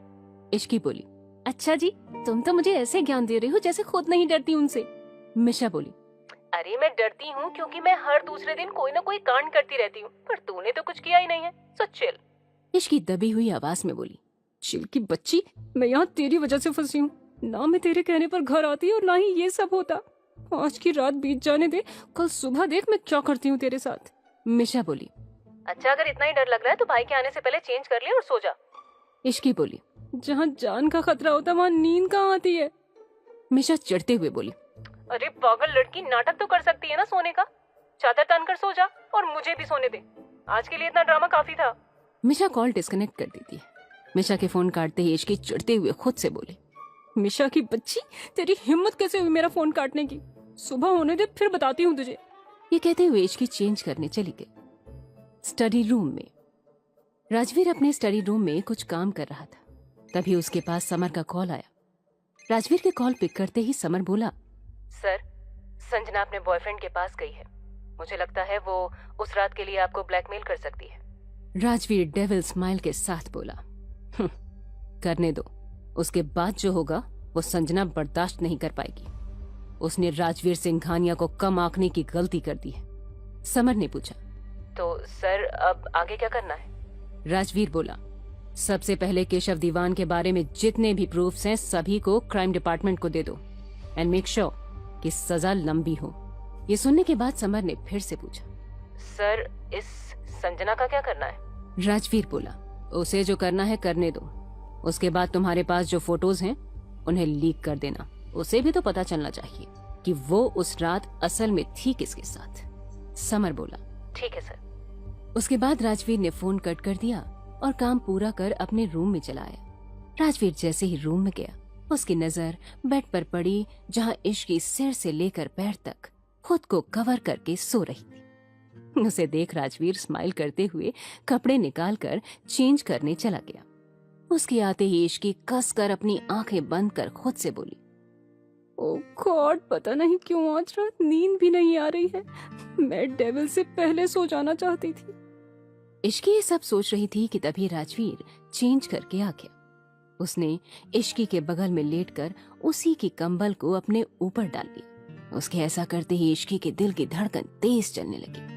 इश्की बोली, अच्छा जी, तुम तो मुझे ऐसे ज्ञान दे रही हो जैसे खुद नहीं डरती उनसे। मिशा बोली, अरे मैं डरती हूँ क्योंकि मैं हर दूसरे दिन कोई ना कोई कांड करती रहती हूँ, पर तूने तो कुछ किया ही नहीं है, सो चिल। इश्की दबी हुई आवाज में बोली, चिल की बच्ची, मैं यहाँ तेरी वजह से फंसी हूँ, ना मैं तेरे कहने पर घर आती और ना ही ये सब होता। आज की रात बीत जाने दे, कल सुबह देख मैं क्या करती हूँ तेरे साथ। मिशा बोली, अच्छा अगर इतना ही डर लग रहा है तो भाई के आने से पहले चेंज कर ले और सो जा। इश्की बोली, जहाँ जान का खतरा होता वहाँ नींद कहाँ आती है। मिशा चिढ़ते हुए बोली, अरे पागल लड़की, नाटक तो कर सकती है ना सोने का, चादर तान कर सो जा और मुझे भी सोने दे, आज के लिए इतना ड्रामा काफी था। मिशा कॉल डिस्कनेक्ट कर देती है। मिशा के फोन काटते ही इश्की चिढ़ते हुए खुद से बोली, मिशा की बच्ची, तेरी हिम्मत कैसे हुई मेरा फोन काटने की, सुबह होने दे फिर बताती हूँ तुझे। ये कहते हुए इश्की चेंज करने चली गई। स्टडी रूम में राजवीर अपने स्टडी रूम में कुछ काम कर रहा था, तभी उसके पास समर का कॉल आया। राजवीर के कॉल पिक करते ही समर बोला, सर, संजना अपने बॉयफ्रेंड के पास गई है, मुझे लगता है वो उस रात के लिए आपको ब्लैकमेल कर सकती है। राजवीर डेविल स्माइल के साथ बोला, करने दो, उसके बाद जो होगा वो संजना बर्दाश्त नहीं कर पाएगी, उसने राजवीर सिंघानिया को कम आंकने की गलती कर दी है। समर ने पूछा, तो सर अब आगे क्या करना है? राजवीर बोला, सबसे पहले केशव दीवान के बारे में जितने भी प्रूफ्स हैं सभी को क्राइम डिपार्टमेंट को दे दो एंड मेक श्योर कि सजा लंबी हो। ये सुनने के बाद समर ने फिर से पूछा, सर इस संजना का क्या करना है? राजवीर बोला, उसे जो करना है करने दो। उसके बाद तुम्हारे पास जो फोटोज हैं उन्हें लीक कर देना। उसे भी तो पता चलना चाहिए कि वो उस रात असल में थी किसके साथ। समर बोला, ठीक है सर। उसके बाद राजवीर ने फोन कट कर दिया और काम पूरा कर अपने रूम में चला आया। राजवीर जैसे ही रूम में गया, उसकी नजर बेड पर पड़ी जहां इश्की सिर से लेकर पैर तक खुद को कवर करके सो रही थी। उसे देख राजवीर स्माइल करते हुए कपड़े निकालकर चेंज करने चला गया। उसके आते ही इश्की कसकर अपनी आंखें बंद कर खुद से बोली, ओह गॉड, पता नहीं क्यों आज रात नींद भी नहीं आ रही है। मैं डेविल से पहले सो जाना चाहती थी। इश्की ये सब सोच रही थी कि तभी राजवीर चेंज करके आ गया। उसने इश्की के बगल में लेटकर उसी की कंबल को अपने ऊपर डाल लिया। उसके ऐसा करते ही इश्की के दिल की धड़कन तेज चलने लगी।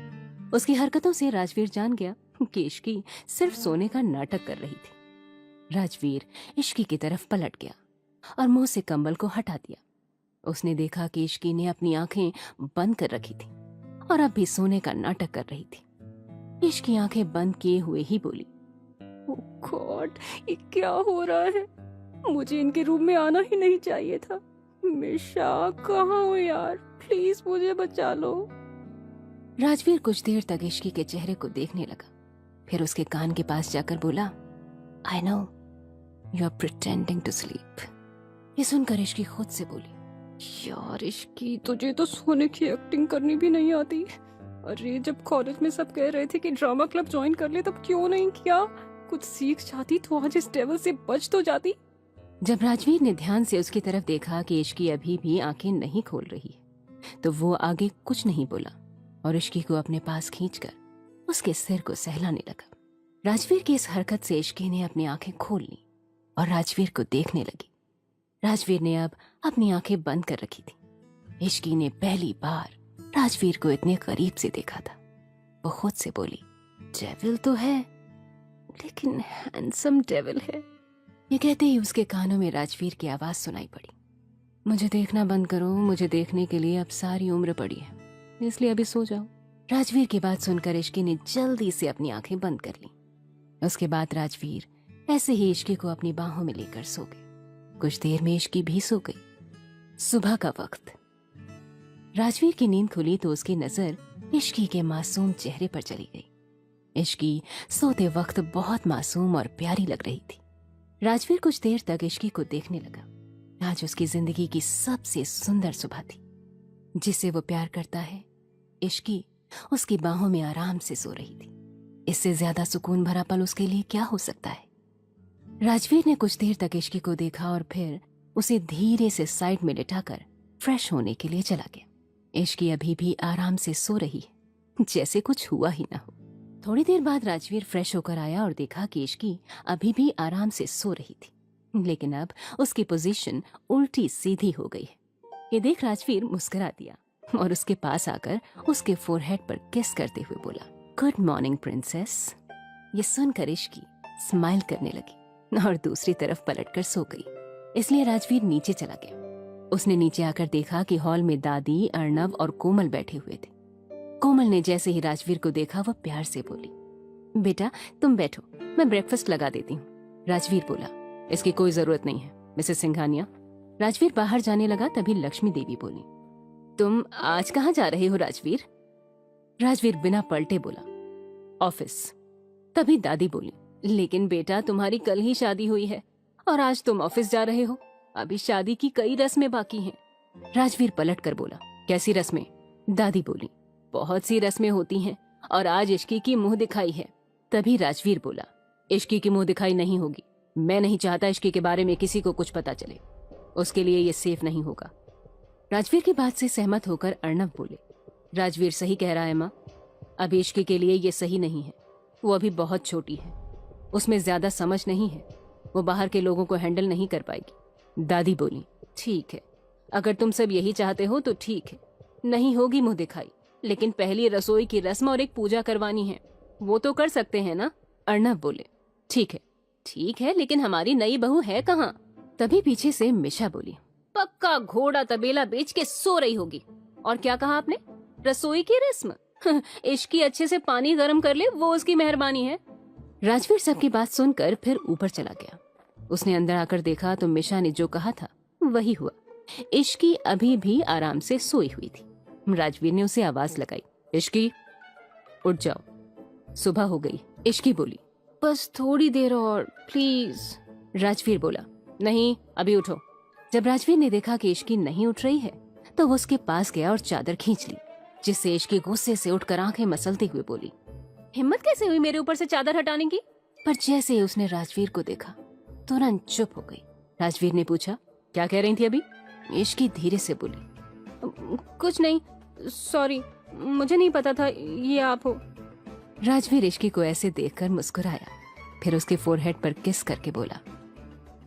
उसकी हरकतों से राजवीर जान गया कि इश्की सिर्फ सोने का नाटक कर रही थी। राजवीर इश्की की तरफ पलट गया और मुंह से कंबल को हटा दिया। उसने देखा कि इश्की ने अपनी आंखें बंद कर रखी थी और अब भी सोने का नाटक कर रही थी। इश्की आंखें बंद किए हुए ही बोली, ओह गॉड, ये क्या हो रहा है? मुझे इनके रूम में आना ही नहीं चाहिए था। मिशा, कहाँ हो यार? प्लीज मुझे बचा लो। राजवीर कुछ देर तक इश्की के चेहरे को देखने लगा, फिर उसके कान के पास जाकर बोला, I know you are pretending to sleep. ये सुनकर इश्की खुद से बोली, यार इश्की, तुझे तो सोने की एक्टिंग करनी भी नहीं आती। अरे जब कॉलेज में सब कह रहे थे कि ड्रामा क्लब ज्वाइन कर ले, तब क्यों नहीं किया? कुछ सीख जाती तो आज इस डेविल से बच तो जाती। जब राजवीर ने ध्यान से उसकी तरफ देखा कि इश्की अभी भी आंखें नहीं खोल रही है, तो वो आगे कुछ नहीं बोला और इश्की को अपने पास खींचकर उसके सिर को सहलाने लगा। राजवीर की इस हरकत से इश्की ने अपनी आंखें खोल ली और राजवीर को देखने लगी। राजवीर ने अब अपनी आंखें बंद कर रखी थी। इश्की ने पहली बार राजवीर को इतने करीब से देखा था। वो खुद से बोली, डेविल तो है, लेकिन हैंडसम डेविल है। ये कहते ही उसके कानों में राजवीर की आवाज सुनाई पड़ी, मुझे देखना बंद करो, मुझे देखने के लिए अब सारी उम्र पड़ी है, इसलिए अभी सो जाओ। राजवीर की बात सुनकर इश्की ने जल्दी से अपनी आंखें बंद कर ली। उसके बाद राजवीर ऐसे ही इश्की को अपनी बाहों में लेकर सो गए। कुछ देर में इश्की भी सो गई। सुबह का वक्त, राजवीर की नींद खुली तो उसकी नजर इश्की के मासूम चेहरे पर चली गई। इश्की सोते वक्त बहुत मासूम और प्यारी लग रही थी। राजवीर कुछ देर तक इश्की को देखने लगा। आज उसकी जिंदगी की सबसे सुंदर सुबह थी। जिसे वो प्यार करता है, इश्की उसकी बाहों में आराम से सो रही थी। इससे ज्यादा सुकून भरा पल उसके लिए क्या हो सकता है? राजवीर ने कुछ देर तक इश्की को देखा और फिर उसे धीरे से साइड में लिटाकर फ्रेश होने के लिए चला गया। इश्की अभी भी आराम से सो रही है, जैसे कुछ हुआ ही ना हो। थोड़ी देर बाद राजवीर फ्रेश होकर आया और देखा कि इश्की अभी भी आराम से सो रही थी, लेकिन अब उसकी पोजीशन उल्टी सीधी हो गई है। ये देख राजवीर मुस्कुरा दिया और उसके पास आकर उसके फोरहेड पर किस करते हुए बोला, गुड मॉर्निंग प्रिंसेस। ये सुनकर इश्की स्माइल करने लगी और दूसरी तरफ पलटकर सो गई। इसलिए राजवीर नीचे चला गया। उसने नीचे आकर देखा कि हॉल में दादी, अर्नव और कोमल बैठे हुए थे। कोमल ने जैसे ही राजवीर को देखा वो प्यार से बोली, बेटा तुम बैठो, मैं ब्रेकफास्ट लगा देती हूँ। राजवीर बोला, इसकी कोई जरूरत नहीं है मिसेस सिंघानिया। राजवीर बाहर जाने लगा तभी लक्ष्मी देवी बोली, तुम आज कहाँ जा रहे हो राजवीर? राजवीर बिना पलटे बोला, ऑफिस। तभी दादी बोली, लेकिन बेटा तुम्हारी कल ही शादी हुई है और आज तुम ऑफिस जा रहे हो, अभी शादी की कई रस्में बाकी हैं। राजवीर पलट कर बोला, कैसी रस्में? दादी बोली, बहुत सी रस्में होती हैं और आज इश्की की मुंह दिखाई है। तभी राजवीर बोला, इश्की की मुंह दिखाई नहीं होगी। मैं नहीं चाहता इश्की के बारे में किसी को कुछ पता चले, उसके लिए ये सेफ नहीं होगा। राजवीर की बात से सहमत होकर अर्नव बोले, राजवीर सही कह रहा है माँ, अभी इश्की के लिए ये सही नहीं है। वो अभी बहुत छोटी है, उसमें ज्यादा समझ नहीं है, वो बाहर के लोगों को हैंडल नहीं कर पाएगी। दादी बोली, ठीक है, अगर तुम सब यही चाहते हो तो ठीक है, नहीं होगी मुंह दिखाई, लेकिन पहली रसोई की रस्म और एक पूजा करवानी है, वो तो कर सकते हैं ना? अर्णव बोले। ठीक है, लेकिन हमारी नई बहू है कहाँ? तभी पीछे से मिशा बोली, पक्का घोड़ा तबेला बेच के सो रही होगी। और क्या कहा आपने? रसोई की रस्म? इश्की अच्छे से पानी गर्म कर ले, वो उसकी मेहरबानी है। राजवीर सबकी बात सुनकर फिर ऊपर चला गया। उसने अंदर आकर देखा तो मिशा ने जो कहा था वही हुआ। इश्की अभी भी आराम से सोई हुई थी। राजवीर ने उसे आवाज लगाई, इश्की उठ जाओ, सुबह हो गई। इश्की बोली, बस थोड़ी देर और प्लीज। राजवीर बोला, नहीं अभी उठो। जब राजवीर ने देखा कि इश्की नहीं उठ रही है तो वो उसके पास गया और चादर खींच ली, जिससे इश्की गुस्से से उठकर आंखें मसलते हुए बोली, हिम्मत कैसे हुई मेरे ऊपर से चादर हटाने की? पर जैसे ही उसने राजवीर को देखा तुरंत चुप हो गई। राजवीर ने पूछा, क्या कह रही थी अभी? इश्की धीरे से बोली, कुछ नहीं, सॉरी, मुझे नहीं पता था ये आप हो। राजवीर इश्की को ऐसे देखकर मुस्कुराया, फिर उसके फोरहेड पर किस करके बोला,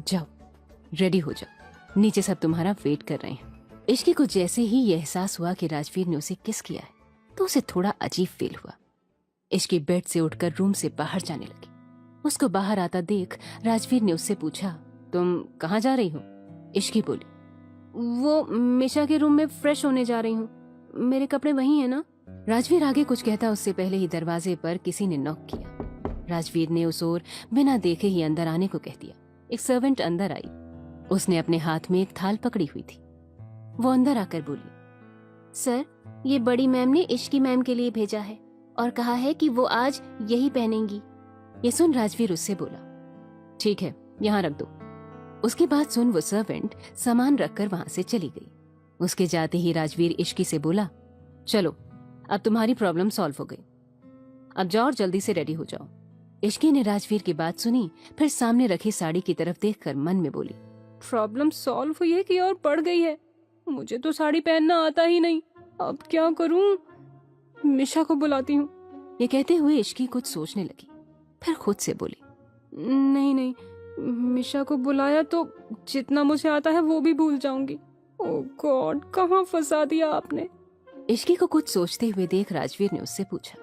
जाओ रेडी हो जाओ, नीचे सब तुम्हारा वेट कर रहे हैं। इश्की को जैसे ही यह एहसास हुआ कि राजवीर ने उसे किस किया है तो उसे थोड़ा अजीब फील हुआ। इश्की बेड से उठकर रूम से बाहर जाने लगी। उसको बाहर आता देख राजवीर ने उससे पूछा, तुम कहाँ जा रही हो? इश्की बोली, वो मिशा के रूम में फ्रेश होने जा रही हूँ, मेरे कपड़े वही है ना? राजवीर आगे कुछ कहता उससे पहले ही दरवाजे पर किसी ने नॉक किया। राजवीर ने उस ओर बिना देखे ही अंदर आने को कह दिया। एक सर्वेंट अंदर आई। उसने अपने हाथ में एक थाल पकड़ी हुई थी। वो अंदर आकर बोली, सर, ये बड़ी मैम ने इश्की मैम के लिए भेजा है और कहा है कि वो आज यही पहनेंगी। ये सुन राजवीर उससे बोला, ठीक है, यहाँ रख दो। उसकी बात सुन वो सर्वेंट सामान रखकर वहां से चली गई। उसके जाते ही राजवीर इश्की से बोला, चलो अब तुम्हारी प्रॉब्लम सॉल्व हो गई, अब जाओ और जल्दी से रेडी हो जाओ। इश्की ने राजवीर की बात सुनी, फिर सामने रखी साड़ी की तरफ देखकर मन में बोली, प्रॉब्लम सॉल्व हुई है कि और बढ़ गई है? मुझे तो साड़ी पहनना आता ही नहीं, अब क्या करूं? मिशा को बुलाती हूँ। ये कहते हुए इश्की कुछ सोचने लगी, फिर खुद से बोली, नहीं, मिशा को बुलाया तो जितना मुझे आता है वो भी भूल जाऊंगी। ओह गॉड, कहाँ फंसा दिया आपने। इश्की को कुछ सोचते हुए देख राजवीर ने उससे पूछा,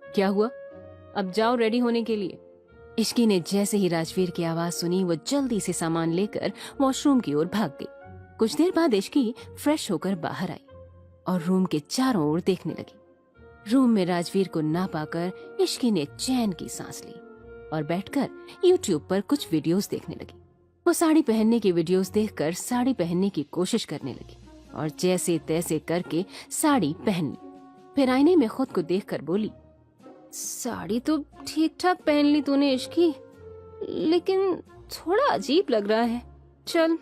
क्या हुआ? अब जाओ रेडी होने के लिए। इश्की ने जैसे ही राजवीर की आवाज सुनी वो जल्दी से सामान लेकर वॉशरूम की ओर भाग गई। कुछ देर बाद इश्की फ्रेश होकर बाहर आई और रूम के चारों ओर देखने लगी। रूम में राजवीर को ना पाकर इश्की ने चैन की सांस ली और बैठकर यूट्यूब पर कुछ वीडियोस देखने लगी। वो साड़ी पहनने की वीडियोस देखकर साड़ी पहनने की कोशिश करने लगी और जैसे तैसे करके साड़ी पहन ली। फिर आईने में खुद को देखकर बोली, साड़ी तो ठीक ठाक पहन ली तूने इश्की, लेकिन थोड़ा अजीब लग रहा है। चल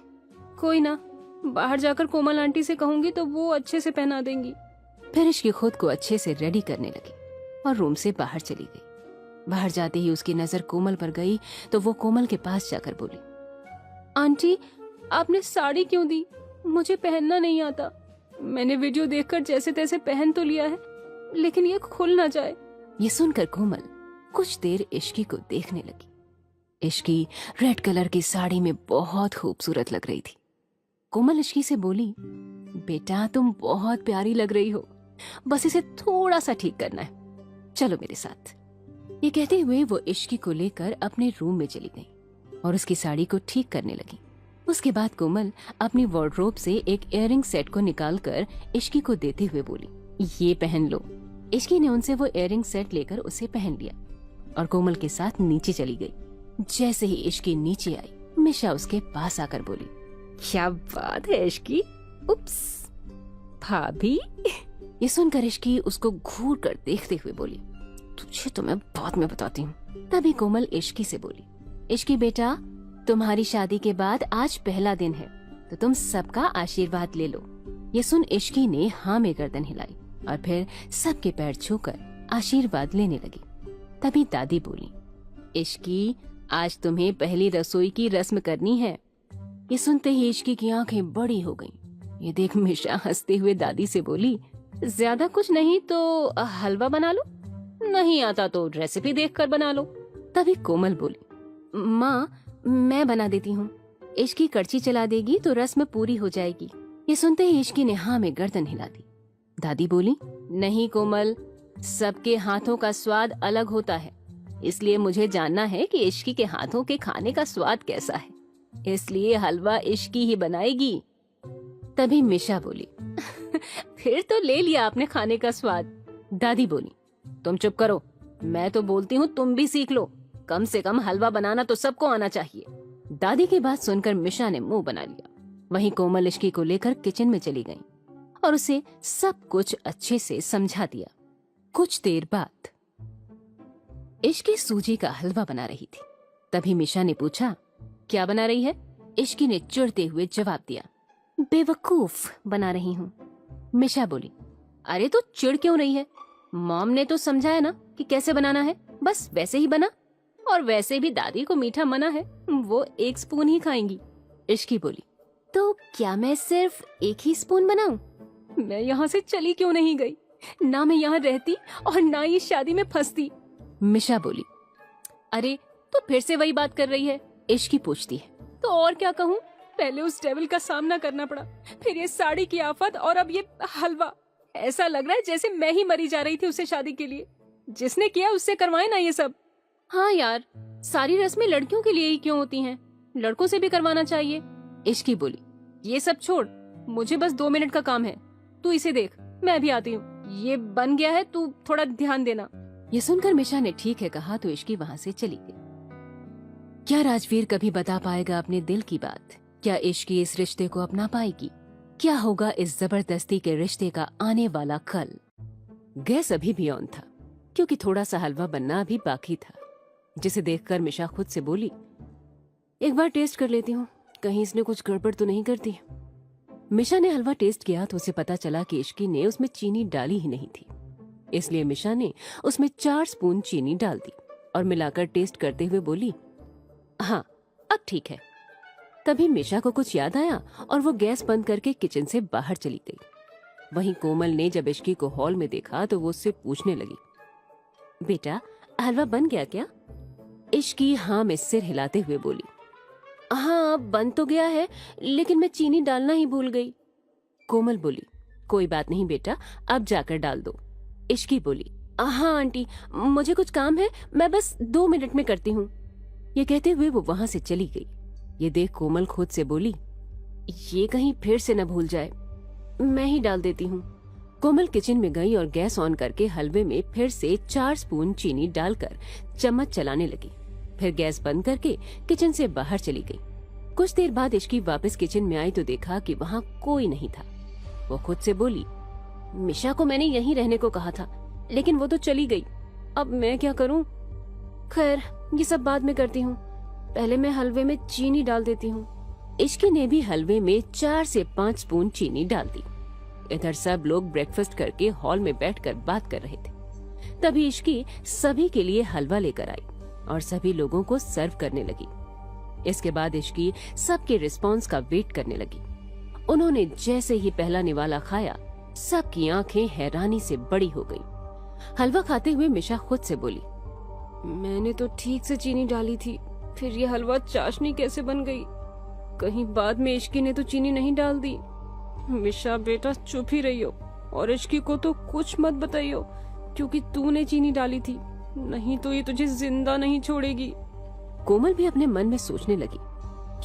कोई ना, बाहर जाकर कोमल आंटी से कहूंगी तो वो अच्छे से पहना देंगी। फिर इश्की खुद को अच्छे से रेडी करने लगी और रूम से बाहर चली गई। बाहर जाते ही उसकी नजर कोमल पर गई तो वो कोमल के पास जाकर बोली, आंटी आपने साड़ी क्यों दी? मुझे पहनना नहीं आता। मैंने वीडियो देखकर जैसे तैसे पहन तो लिया है, लेकिन ये खुल ना जाए। ये सुनकर कोमल कुछ देर इश्की को देखने लगी। इश्की रेड कलर की साड़ी में बहुत खूबसूरत लग रही थी। कोमल इश्की से बोली, बेटा तुम बहुत प्यारी लग रही हो, बस इसे थोड़ा सा ठीक करना है, चलो मेरे साथ। ये कहते हुए वो इश्की को लेकर अपने रूम में चली गई और उसकी साड़ी को ठीक करने लगी। उसके बाद कोमल अपनी वार्डरोब से एक इयररिंग सेट को निकालकर इश्की को देते हुए बोली, ये पहन लो। इश्की ने उनसे वो इयररिंग सेट लेकर उसे पहन लिया और कोमल के साथ नीचे चली गई। जैसे ही इश्की नीचे आई, मिशा उसके पास आकर बोली, क्या बात है इश्की? उप्स, भाभी। ये सुनकर इश्की उसको घूर कर देखते हुए बोली, तुझे तो मैं बाद में बताती हूँ। तभी कोमल इश्की से बोली, इश्की बेटा तुम्हारी शादी के बाद आज पहला दिन है तो तुम सबका आशीर्वाद ले लो। ये सुन इश्की ने हाँ में गर्दन हिलाई और फिर सबके पैर छूकर आशीर्वाद लेने लगी। तभी दादी बोली, इश्की आज तुम्हें पहली रसोई की रस्म करनी है। ये सुनते ही इश्की की आंखें बड़ी हो गईं। ये देख मिशा हंसते हुए दादी से बोली, ज्यादा कुछ नहीं तो हलवा बना लो, नहीं आता तो रेसिपी देखकर बना लो। तभी कोमल बोली, माँ मैं बना देती हूँ, इश्की कड़ची चला देगी तो रस्म पूरी हो जाएगी। ये सुनते ही इश्की ने हाँ में गर्दन हिला दी। दादी बोली, नहीं कोमल, सबके हाथों का स्वाद अलग होता है, इसलिए मुझे जानना है कि इश्की के हाथों के खाने का स्वाद कैसा है, इसलिए हलवा इश्की ही बनाएगी। तभी मिशा बोली, फिर तो ले लिया आपने खाने का स्वाद। दादी बोली, तुम चुप करो, मैं तो बोलती हूँ तुम भी सीख लो, कम से कम हलवा बनाना तो सबको आना चाहिए। दादी की बात सुनकर मिशा ने मुंह बना लिया। वहीं कोमल इश्की को लेकर किचन में चली गई और उसे सब कुछ अच्छे से समझा दिया। कुछ देर बाद इश्की सूजी का हलवा बना रही थी। तभी मिशा ने पूछा, क्या बना रही है? इश्की ने चिढ़ते हुए जवाब दिया, बेवकूफ बना रही हूँ। मिशा बोली, अरे तो चिढ़ क्यों रही है? मॉम ने तो समझाया ना कि कैसे बनाना है, बस वैसे ही बना। और वैसे भी दादी को मीठा मना है, वो 1 स्पून ही खाएंगी। इश्की बोली, तो क्या मैं सिर्फ 1 ही स्पून बनाऊं? मैं यहाँ से चली क्यों नहीं गई? ना मैं यहाँ रहती और ना ये शादी में फंसती। मिशा बोली, अरे तो फिर से वही बात कर रही है। इश्की पूछती है, तो और क्या कहूँ? पहले उस डेविल का सामना करना पड़ा, फिर ये साड़ी की आफत और अब ये हलवा। ऐसा लग रहा है जैसे मैं ही मरी जा रही थी उससे शादी के लिए। जिसने किया उससे करवाए ना ये सब। हाँ यार, सारी रस्में लड़कियों के लिए ही क्यों होती हैं? लड़कों से भी करवाना चाहिए। इश्की बोली, ये सब छोड़, मुझे बस 2 मिनट का काम है, तू इसे देख, मैं भी आती हूँ। ये बन गया है, तू थोड़ा ध्यान देना। ये सुनकर मिशा ने ठीक है कहा तो इश्की वहाँ से चली गई। क्या राजवीर कभी बता पाएगा अपने दिल की बात? क्या इश्की इस रिश्ते को अपना पाएगी? क्या होगा इस जबरदस्ती के रिश्ते का आने वाला कल? गैस अभी भी ऑन था क्योंकि थोड़ा सा हलवा बनना अभी बाकी था, जिसे देखकर मिशा खुद से बोली, एक बार टेस्ट कर लेती हूँ, कहीं इसने कुछ गड़बड़ तो नहीं कर दी। मिशा ने हलवा टेस्ट किया तो उसे पता चला कि इश्की ने उसमें चीनी डाली ही नहीं थी, इसलिए मिशा ने उसमें 4 स्पून चीनी डाल दी और मिलाकर टेस्ट करते हुए बोली, हाँ अब ठीक है। तभी मिशा को कुछ याद आया और वो गैस बंद करके किचन से बाहर चली गई। वहीं कोमल ने जब इश्की को हॉल में देखा तो वो उससे पूछने लगी, बेटा हलवा बन गया क्या? इश्की हाँ में सिर हिलाते हुए बोली, हाँ बन तो गया है, लेकिन मैं चीनी डालना ही भूल गई। कोमल बोली, कोई बात नहीं बेटा, अब जाकर डाल दो। इश्की बोली, हाँ आंटी, मुझे कुछ काम है, मैं बस 2 मिनट में करती हूँ। ये कहते हुए वो वहां से चली गई। ये देख कोमल खुद से बोली, ये कहीं फिर से न भूल जाए, मैं ही डाल देती हूँ। कोमल किचन में गई और गैस ऑन करके हलवे में फिर से 4 स्पून चीनी डालकर चम्मच चलाने लगी। फिर गैस बंद करके किचन से बाहर चली गई। कुछ देर बाद इश्की वापस किचन में आई तो देखा कि वहाँ कोई नहीं था। वो खुद से बोली, मिशा को मैंने यहीं रहने को कहा था, लेकिन वो तो चली गई, अब मैं क्या करूँ? खैर ये सब बाद में करती हूँ, पहले मैं हलवे में चीनी डाल देती हूँ। इश्की ने भी हलवे में 4 से 5 स्पून चीनी डाल दी। इधर सब लोग ब्रेकफास्ट करके हॉल में बैठकर बात कर रहे थे। तभी इश्की सभी के लिए हलवा लेकर आई और सभी लोगों को सर्व करने लगी। इसके बाद इश्की सबके रिस्पॉन्स का वेट करने लगी। उन्होंने जैसे ही पहला निवाला खाया, सबकी आंखें हैरानी से बड़ी हो गई। हलवा खाते हुए मिशा खुद से बोली, मैंने तो ठीक से चीनी डाली थी, फिर ये हलवा चाशनी कैसे बन गई? कहीं बाद में इश्की ने तो चीनी नहीं डाल दी। मिशा बेटा चुप ही रहियो और इश्की को तो कुछ मत बताइयो, क्योंकि तूने चीनी डाली थी, नहीं तो ये तुझे जिंदा नहीं छोड़ेगी। कोमल भी अपने मन में सोचने लगी,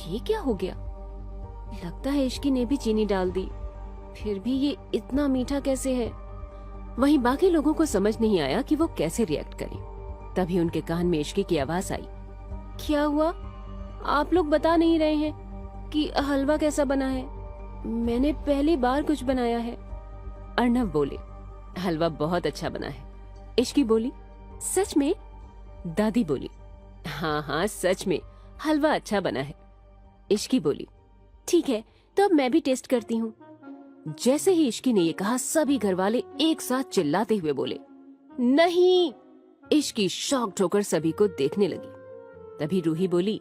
ये क्या हो गया? लगता है इश्की ने भी चीनी डाल दी, फिर भी ये इतना मीठा कैसे है? वहीं बाकी लोगों को समझ नहीं आया कि वो कैसे रिएक्ट करें। तभी उनके कान में इश्की की आवाज आई, क्या हुआ? आप लोग बता नहीं रहे हैं कि हलवा कैसा बना है? मैंने पहली बार कुछ बनाया है। अर्नव बोले, हलवा बहुत अच्छा बना है। इश्की बोली, सच में? दादी बोली, हाँ हाँ सच में, हलवा अच्छा बना है। इश्की बोली, ठीक है तो अब मैं भी टेस्ट करती हूँ। जैसे ही इश्की ने ये कहा, सभी घरवाले एक साथ चिल्लाते हुए बोले, नहीं। इश्की शॉक्ड होकर सभी को देखने लगी। तभी रूही बोली,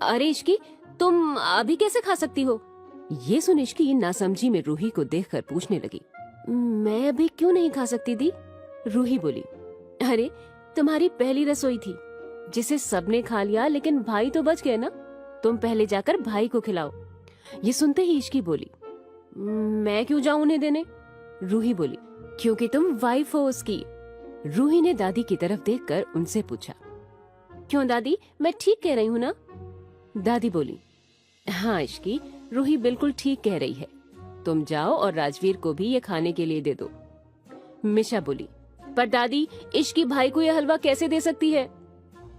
अरे इश्की, तुम अभी कैसे खा सकती हो? ये सुन इश्की नासमझी में रूही को देखकर पूछने लगी, मैं अभी क्यों नहीं खा सकती दी? रूही बोली, अरे तुम्हारी पहली रसोई थी जिसे सबने खा लिया, लेकिन भाई तो बच गए ना, तुम पहले जाकर भाई को खिलाओ। ये सुनते ही इश्की बोली, मैं क्यों जाऊं उन्हें देने? रूही बोली, क्योंकि तुम वाइफ हो उसकी। रूही ने दादी की तरफ देखकर उनसे पूछा, क्यों दादी, मैं ठीक कह रही हूँ ना? दादी बोली, हाँ इश्की, रूही बिल्कुल ठीक कह रही है। तुम जाओ और राजवीर को भी ये खाने के लिए दे दो। मिशा बोली, पर दादी, इश्की भाई को यह हलवा कैसे दे सकती है?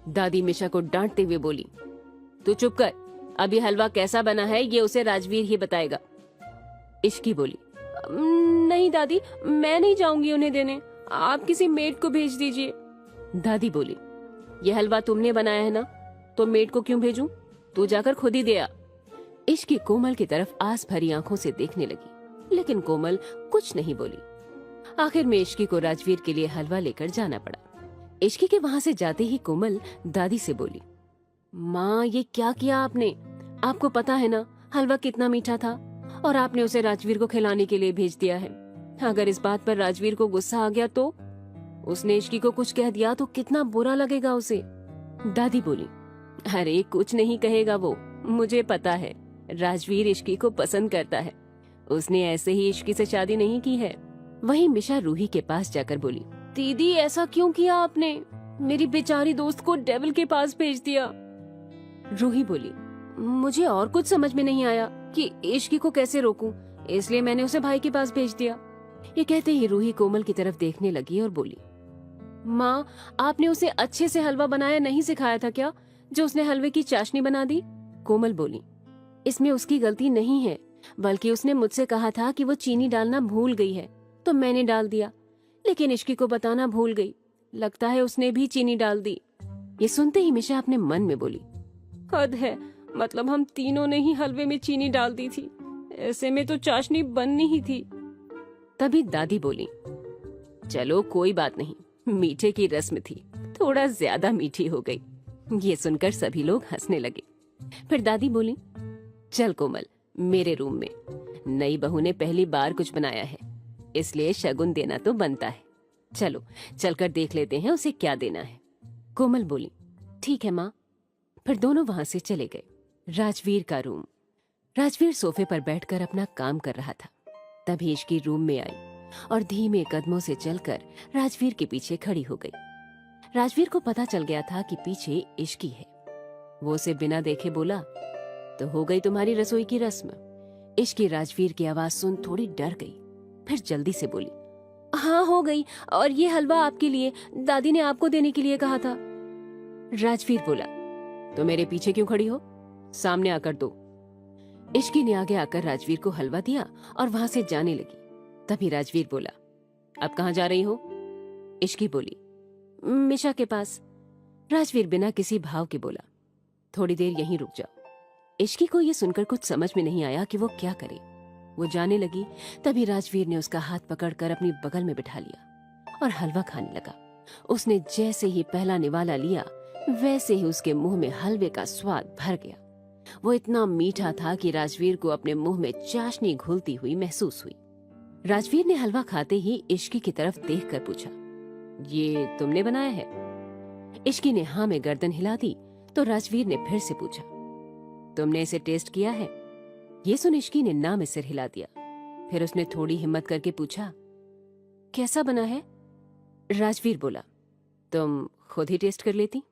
दादी मिशा को डांटते हुए बोली, तू चुप कर, अब ये हलवा कैसा बना है ये उसे राजवीर ही बताएगा। इश्की बोली, नहीं दादी, मैं नहीं जाऊंगी उन्हें देने, आप किसी मेड को भेज दीजिए। दादी बोली, यह हलवा तुमने बनाया है ना, तो मेड को क्यों भेजूं? तू जाकर खुद ही दे आ। इश्की कोमल की तरफ आस भरी आंखों से देखने लगी, लेकिन कोमल कुछ नहीं बोली। आखिर में इश्की को राजवीर के लिए हलवा लेकर जाना पड़ा। इश्की के वहां से जाते ही कोमल दादी से बोली, माँ ये क्या किया आपने? आपको पता है ना हलवा कितना मीठा था, और आपने उसे राजवीर को खिलाने के लिए भेज दिया है। अगर इस बात पर राजवीर को गुस्सा आ गया तो? उसने इश्की को कुछ कह दिया तो कितना बुरा लगेगा उसे। दादी बोली, अरे कुछ नहीं कहेगा वो, मुझे पता है राजवीर इश्की को पसंद करता है, उसने ऐसे ही इश्की से शादी नहीं की है। वहीं मिशा रूही के पास जाकर बोली, दीदी ऐसा क्यों किया आपने? मेरी बेचारी दोस्त को डेविल के पास भेज दिया। रूही बोली, मुझे और कुछ समझ में नहीं आया कि इश्की को कैसे रोकूं, इसलिए मैंने उसे भाई के पास भेज दिया। ये कहते ही रूही कोमल की तरफ देखने लगी और बोली, माँ आपने उसे अच्छे से हलवा बनाया नहीं सिखाया था क्या, जो उसने हलवे की चाशनी बना दी? कोमल बोली, इसमें उसकी गलती नहीं है, बल्कि उसने मुझसे कहा था कि वो चीनी डालना भूल गई है, तो मैंने डाल दिया, लेकिन इश्की को बताना भूल गई, लगता है उसने भी चीनी डाल दी। ये सुनते ही मिशा अपने मन में बोली, हद है, मतलब हम तीनों ने ही हलवे में चीनी डाल दी थी, ऐसे में तो चाशनी बननी ही थी। तभी दादी बोली, चलो कोई बात नहीं, मीठे की रस्म थी, थोड़ा ज्यादा मीठी हो गई। ये सुनकर सभी लोग हंसने लगे। फिर दादी बोली, चल कोमल, मेरे रूम में, नई बहू ने पहली बार कुछ बनाया है, इसलिए शगुन देना तो बनता है। चलो चलकर देख लेते हैं उसे क्या देना है। कोमल बोली, ठीक है माँ। फिर दोनों वहां से चले गए। राजवीर का रूम। राजवीर सोफे पर बैठकर अपना काम कर रहा था। तभी इश्की रूम में आई और धीमे कदमों से चलकर राजवीर के पीछे खड़ी हो गई। राजवीर को पता चल गया था कि पीछे इश्की है। वो उसे बिना देखे बोला, तो हो गई तुम्हारी रसोई की रस्म? इश्की राजवीर की आवाज सुन थोड़ी डर गई, फिर जल्दी से बोली, हाँ हो गई, और ये हलवा आपके लिए, दादी ने आपको देने के लिए कहा था। राजवीर बोला, तो मेरे पीछे क्यों खड़ी हो, सामने आकर दो। इश्की ने आगे आकर राजवीर को हलवा दिया और वहां से जाने लगी। तभी राजवीर बोला, अब कहाँ जा रही हो? इश्की बोली, मिशा के पास। राजवीर बिना किसी भाव के बोला, थोड़ी देर यहीं रुक जाओ। इश्की को यह सुनकर कुछ समझ में नहीं आया कि वो क्या करे। वो जाने लगी, तभी राजवीर ने उसका हाथ पकड़कर अपनी बगल में बिठा लिया और हलवा खाने लगा। उसने जैसे ही पहला निवाला लिया, वैसे ही उसके मुंह में हलवे का स्वाद भर गया। वो इतना मीठा था कि राजवीर को अपने मुंह में चाशनी घुलती हुई महसूस हुई। राजवीर ने हलवा खाते ही इश्की की तरफ देखकर पूछा, ये तुमने बनाया है? इश्की ने हाँ में गर्दन हिला दी तो राजवीर ने फिर से पूछा, तुमने इसे टेस्ट किया है? ये सुन इश्की ने ना में सिर हिला दिया। फिर उसने थोड़ी हिम्मत करके पूछा, कैसा बना है? राजवीर बोला, तुम खुद ही टेस्ट कर लेती।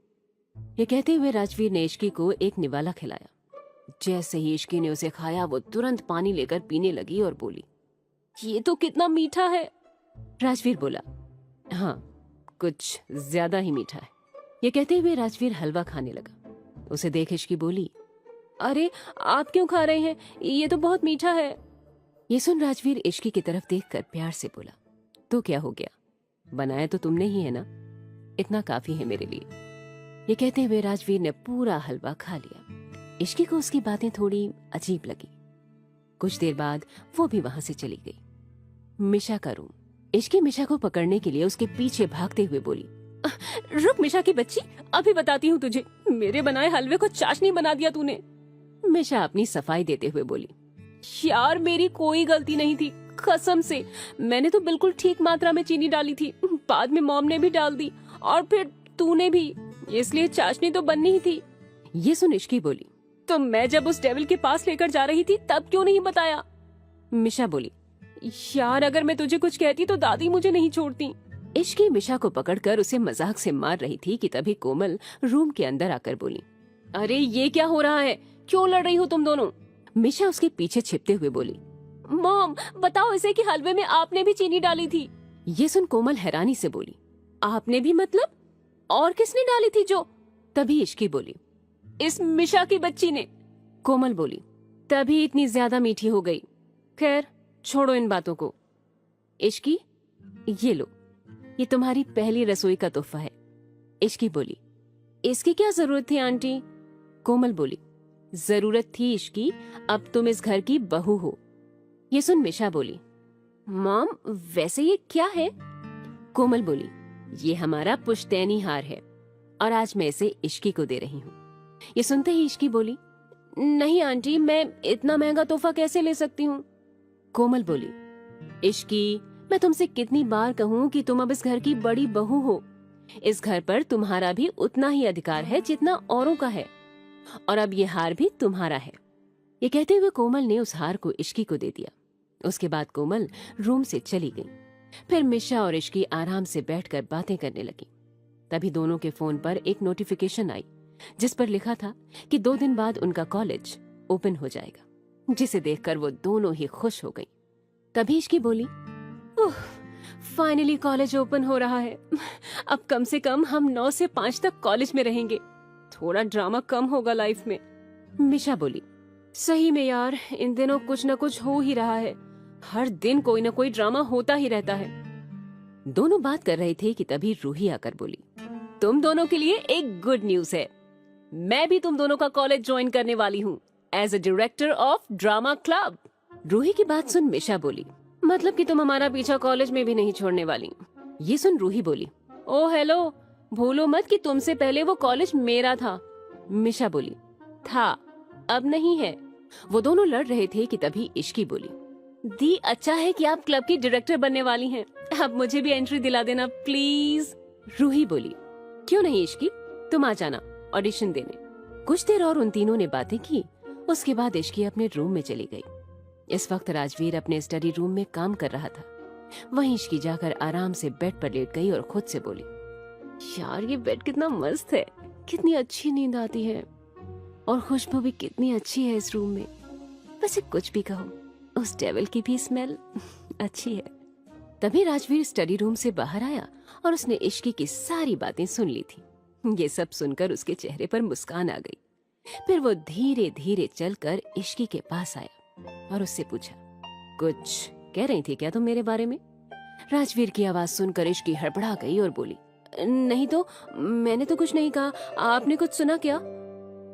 ये कहते हुए राजवीर ने इश्की को एक निवाला खिलाया। जैसे ही इश्की ने उसे खाया, वो तुरंत पानी लेकर पीने लगी और बोली, ये तो कितना मीठा है। राजवीर बोला, हाँ कुछ ज्यादा ही मीठा है। ये कहते हुए राजवीर हलवा खाने लगा। उसे देख इश्की बोली, अरे आप क्यों खा रहे हैं, ये तो बहुत मीठा है। ये सुन राजवीर इश्की की तरफ देखकर प्यार से बोला, तो क्या हो गया, बनाया तो तुमने ही है ना, इतना काफी है मेरे लिए। ये कहते हुए राजवीर ने पूरा हलवा खा लिया। इश्की को उसकी बातें थोड़ी अजीब लगी। कुछ देर बाद वो भी वहां से चली गई। मिशा का रूम। इश्की मिशा को पकड़ने के लिए उसके पीछे भागते हुए बोली, रुक मिशा की बच्ची, अभी बताती हूँ तुझे, मेरे बनाए हलवे को चाशनी बना दिया तूने। मिशा अपनी सफाई देते हुए बोली, यार मेरी कोई गलती नहीं थी, कसम से, मैंने तो बिल्कुल ठीक मात्रा में चीनी डाली थी, बाद में मॉम ने भी डाल दी और फिर तूने भी, इसलिए चाशनी तो बननी ही थी। ये सुन इश्की बोली, तो मैं जब उस डेविल के पास लेकर जा रही थी तब क्यों नहीं बताया? मिशा बोली, यार अगर मैं तुझे कुछ कहती तो दादी मुझे नहीं छोड़ती। इश्की मिशा को पकड़कर उसे मजाक से मार रही थी कि तभी कोमल रूम के अंदर आकर बोली, अरे ये क्या हो रहा है, क्यों लड़ रही हो तुम दोनों? मिशा उसके पीछे छिपते हुए बोली, मॉम बताओ इसे कि हलवे में आपने भी चीनी डाली थी। ये सुन कोमल हैरानी से बोली, आपने भी मतलब? और किसने डाली थी जो? तभी इश्की बोली, इस मिशा की बच्ची ने। कोमल बोली, तभी इतनी ज्यादा मीठी हो गई। खैर छोड़ो इन बातों को। इश्की ये लो, ये तुम्हारी पहली रसोई का तोहफा है। इश्की बोली, इसकी क्या जरूरत थी आंटी? कोमल बोली, जरूरत थी इश्की, अब तुम इस घर की बहू हो। ये सुन मिशा बोली, मॉम वैसे ये क्या है? कोमल बोली, ये हमारा पुश्तैनी हार है और आज मैं इसे इश्की को दे रही हूँ। ये सुनते ही इश्की बोली, नहीं आंटी मैं इतना महंगा तोहफा कैसे ले सकती हूँ? कोमल बोली, इश्की मैं तुमसे कितनी बार कहूँ कि तुम अब इस घर की बड़ी बहू हो। इस घर पर तुम्हारा भी उतना ही अधिकार है जितना औरों का है, और अब ये हार भी तुम्हारा है। ये कहते हुए कोमल ने उस हार को इश्की को दे दिया। उसके बाद कोमल रूम से चली गई। फिर मिशा और इश्की आराम से बैठकर बातें करने लगी। तभी दोनों के फोन पर एक नोटिफिकेशन आई जिस पर लिखा था कि 2 दिन बाद उनका कॉलेज ओपन हो जाएगा, जिसे देखकर वो दोनों ही खुश हो गईं। तभी इश्की बोली, फाइनली कॉलेज ओपन हो रहा है। अब कम से कम हम 9 से 5 तक कॉलेज में रहेंगे, थोड़ा ड्रामा कम होगा लाइफ में। मिशा बोली, सही में यार इन दिनों कुछ न कुछ हो ही रहा है, हर दिन कोई न कोई ड्रामा होता ही रहता है। दोनों बात कर रहे थे कि तभी रूही आकर बोली, तुम दोनों के लिए एक गुड न्यूज है, मैं भी तुम दोनों का कॉलेज ज्वाइन करने वाली हूँ as a director of drama club. Ruhi की बात सुन मिशा बोली, मतलब कि तुम हमारा पीछा कॉलेज में भी नहीं छोड़ने वाली? ये सुन रूही बोली, ओ हेलो, भूलो मत कि तुमसे पहले वो कॉलेज मेरा था। मिशा बोली, था अब नहीं है। वो दोनों लड़ रहे थे कि तभी इश्की बोली, दी अच्छा है कि आप क्लब की डायरेक्टर बनने वाली हैं, अब मुझे भी एंट्री दिला देना प्लीज। रूही बोली, क्यों नहीं इश्की, तुम आ जाना ऑडिशन देने। कुछ देर और उन तीनों ने बातें की। उसके बाद इश्की अपने रूम में चली गई। इस वक्त राजवीर अपने स्टडी रूम में काम कर रहा था। वहीं इश्की जाकर आराम से बेड पर लेट गई और खुद से बोली, यार ये बेड कितना मस्त है, कितनी अच्छी नींद आती है और खुशबू भी कितनी अच्छी है इस रूम में। वैसे कुछ भी कहो, उस डेविल की भी स्मेल अच्छी है। तभी राजवीर स्टडी रूम से बाहर आया और उसने इश्की की सारी बातें सुन ली थी। ये सब सुनकर उसके चेहरे पर मुस्कान आ गई। फिर वो धीरे धीरे चलकर इश्की के पास आया और उससे पूछा, कुछ कह रही थी क्या तुम मेरे बारे में? राजवीर की आवाज सुनकर इश्की हड़बड़ा गई और बोली, नहीं तो मैंने तो कुछ नहीं कहा, आपने कुछ सुना क्या?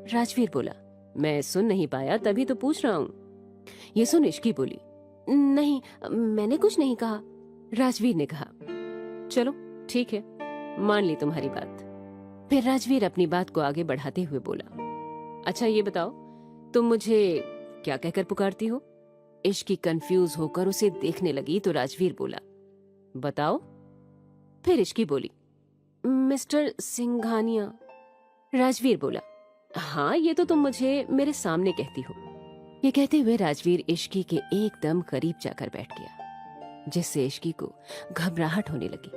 राजवीर बोला, मैं सुन नहीं पाया तभी तो पूछ रहा हूँ। ये सुन इश्की बोली, नहीं मैंने कुछ नहीं कहा। राजवीर ने कहा, चलो ठीक है, मान ली तुम्हारी बात। फिर राजवीर अपनी बात को आगे बढ़ाते हुए बोला, अच्छा ये बताओ तुम मुझे क्या कहकर पुकारती हो? इश्की कंफ्यूज होकर उसे देखने लगी तो राजवीर बोला, बताओ। फिर इश्की बोली, मिस्टर सिंघानिया। राजवीर बोला, हाँ ये तो तुम मुझे मेरे सामने कहती हो। ये कहते हुए राजवीर इश्की के एकदम करीब जाकर बैठ गया, जिससे इश्की को घबराहट होने लगी,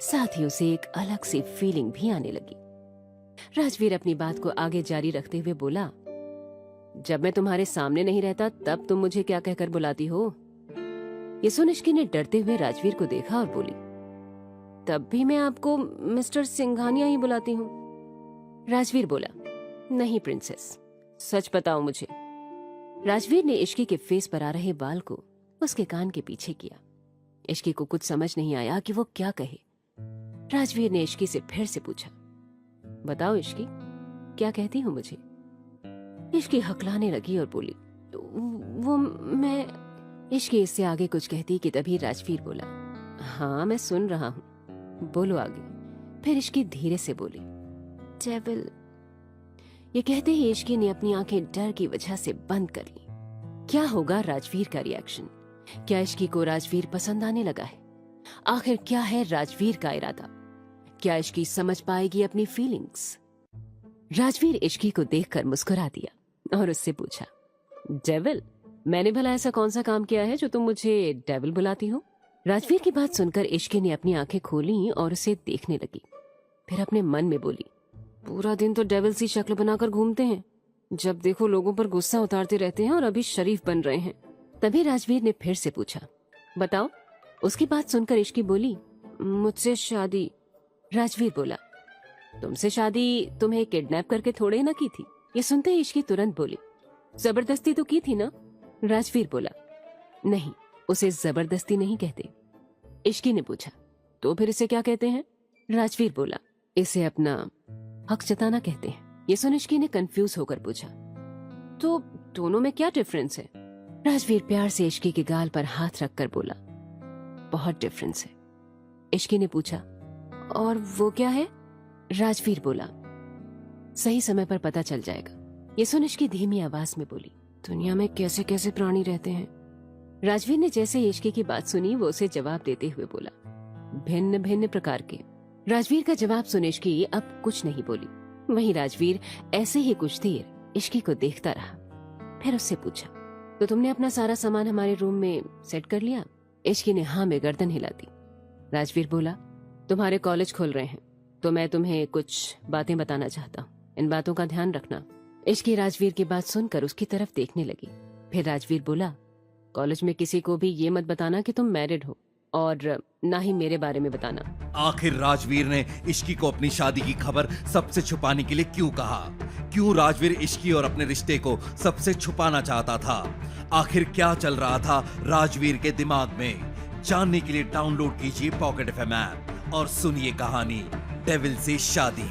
साथ ही उसे एक अलग सी फीलिंग भी आने लगी। राजवीर अपनी बात को आगे जारी रखते हुए बोला, जब मैं तुम्हारे सामने नहीं रहता तब तुम मुझे क्या कहकर बुलाती हो? ये सुन इश्की ने डरते हुए राजवीर को देखा और बोली, तब भी मैं आपको मिस्टर सिंघानिया ही बुलाती हूँ। राजवीर बोला, नहीं प्रिंसेस, सच बताओ मुझे। राजवीर ने इश्की के फेस पर आ रहे बाल को उसके कान के पीछे किया। इश्की को कुछ समझ नहीं आया कि वो क्या कहे। राजवीर ने इश्की से फिर से पूछा, बताओ इश्की, क्या कहती हो मुझे? इश्की हकलाने लगी और बोली, वो मैं। इश्की इससे आगे कुछ कहती कि तभी राजवीर बोला, हाँ मैं सुन रहा हूँ, बोलो आगे। फिर इश्की धीरे से बोली, डेविल। ये कहते ही इश्की ने अपनी आंखें डर की वजह से बंद कर ली। क्या होगा राजवीर का रिएक्शन? क्या इश्की को राजवीर पसंद आने लगा है? आखिर क्या है राजवीर का इरादा? क्या इश्की समझ पाएगी अपनी फीलिंग्स? राजवीर इश्की को देखकर मुस्कुरा दिया और उससे पूछा, डेविल मैंने भला ऐसा कौन सा काम किया है जो तुम मुझे डेविल बुलाती हो? राजवीर की बात सुनकर इश्की ने अपनी आंखें खोली और उसे देखने लगी। फिर अपने मन में बोली, पूरा दिन तो डेविल सी शक्ल बनाकर घूमते हैं, जब देखो लोगों पर गुस्सा उतारते रहते हैं और अभी शरीफ बन रहे हैं। तभी राजवीर ने फिर से पूछा, बताओ। उसकी बात सुनकर इश्की बोली, मुझसे शादी। राजवीर बोला, तुमसे शादी तुम्हें किडनैप करके थोड़े ना की थी। ये सुनते ही इश्की तुरंत बोली, जबरदस्ती तो की थी ना? राजवीर बोला, नहीं, उसे जबरदस्ती नहीं कहते। इश्की ने पूछा, तो फिर इसे क्या कहते हैं? राजवीर बोला, इसे अपना हक जताना कहते हैं। ये सुन इश्की ने कंफ्यूज होकर पूछा, तो दोनों में क्या डिफरेंस है? राजवीर प्यार से इश्की के गाल पर हाथ रखकर बोला, बहुत डिफरेंस है। इश्की ने पूछा, और वो क्या है? राजवीर बोला, सही समय पर पता चल जाएगा। ये सुन इश्की धीमी आवाज में बोली, दुनिया में कैसे कैसे प्राणी रहते हैं। राजवीर ने जैसे इश्की की बात सुनी वो उसे जवाब देते हुए बोला, भिन्न भिन्न प्रकार के। राजवीर का जवाब सुन इश्की अब कुछ नहीं बोली। वहीं राजवीर ऐसे ही कुछ देर इश्की को देखता रहा। फिर उससे पूछा, तो तुमने अपना सारा सामान हमारे रूम में सेट कर लिया? इश्की ने हाँ में गर्दन हिला दी। राजवीर बोला, तुम्हारे कॉलेज खुल रहे हैं तो मैं तुम्हें कुछ बातें बताना चाहता हूँ, इन बातों का ध्यान रखना। इश्की राजवीर की बात सुनकर उसकी तरफ देखने लगी। फिर राजवीर बोला, कॉलेज में किसी को भी ये मत बताना कि तुम मैरिड हो, और ना ही मेरे बारे में बताना। आखिर राजवीर ने इश्की को अपनी शादी की खबर सबसे छुपाने के लिए क्यों कहा? क्यों राजवीर इश्की और अपने रिश्ते को सबसे छुपाना चाहता था? आखिर क्या चल रहा था राजवीर के दिमाग में? जानने के लिए डाउनलोड कीजिए पॉकेट FM ऐप और सुनिए कहानी डेविल से शादी।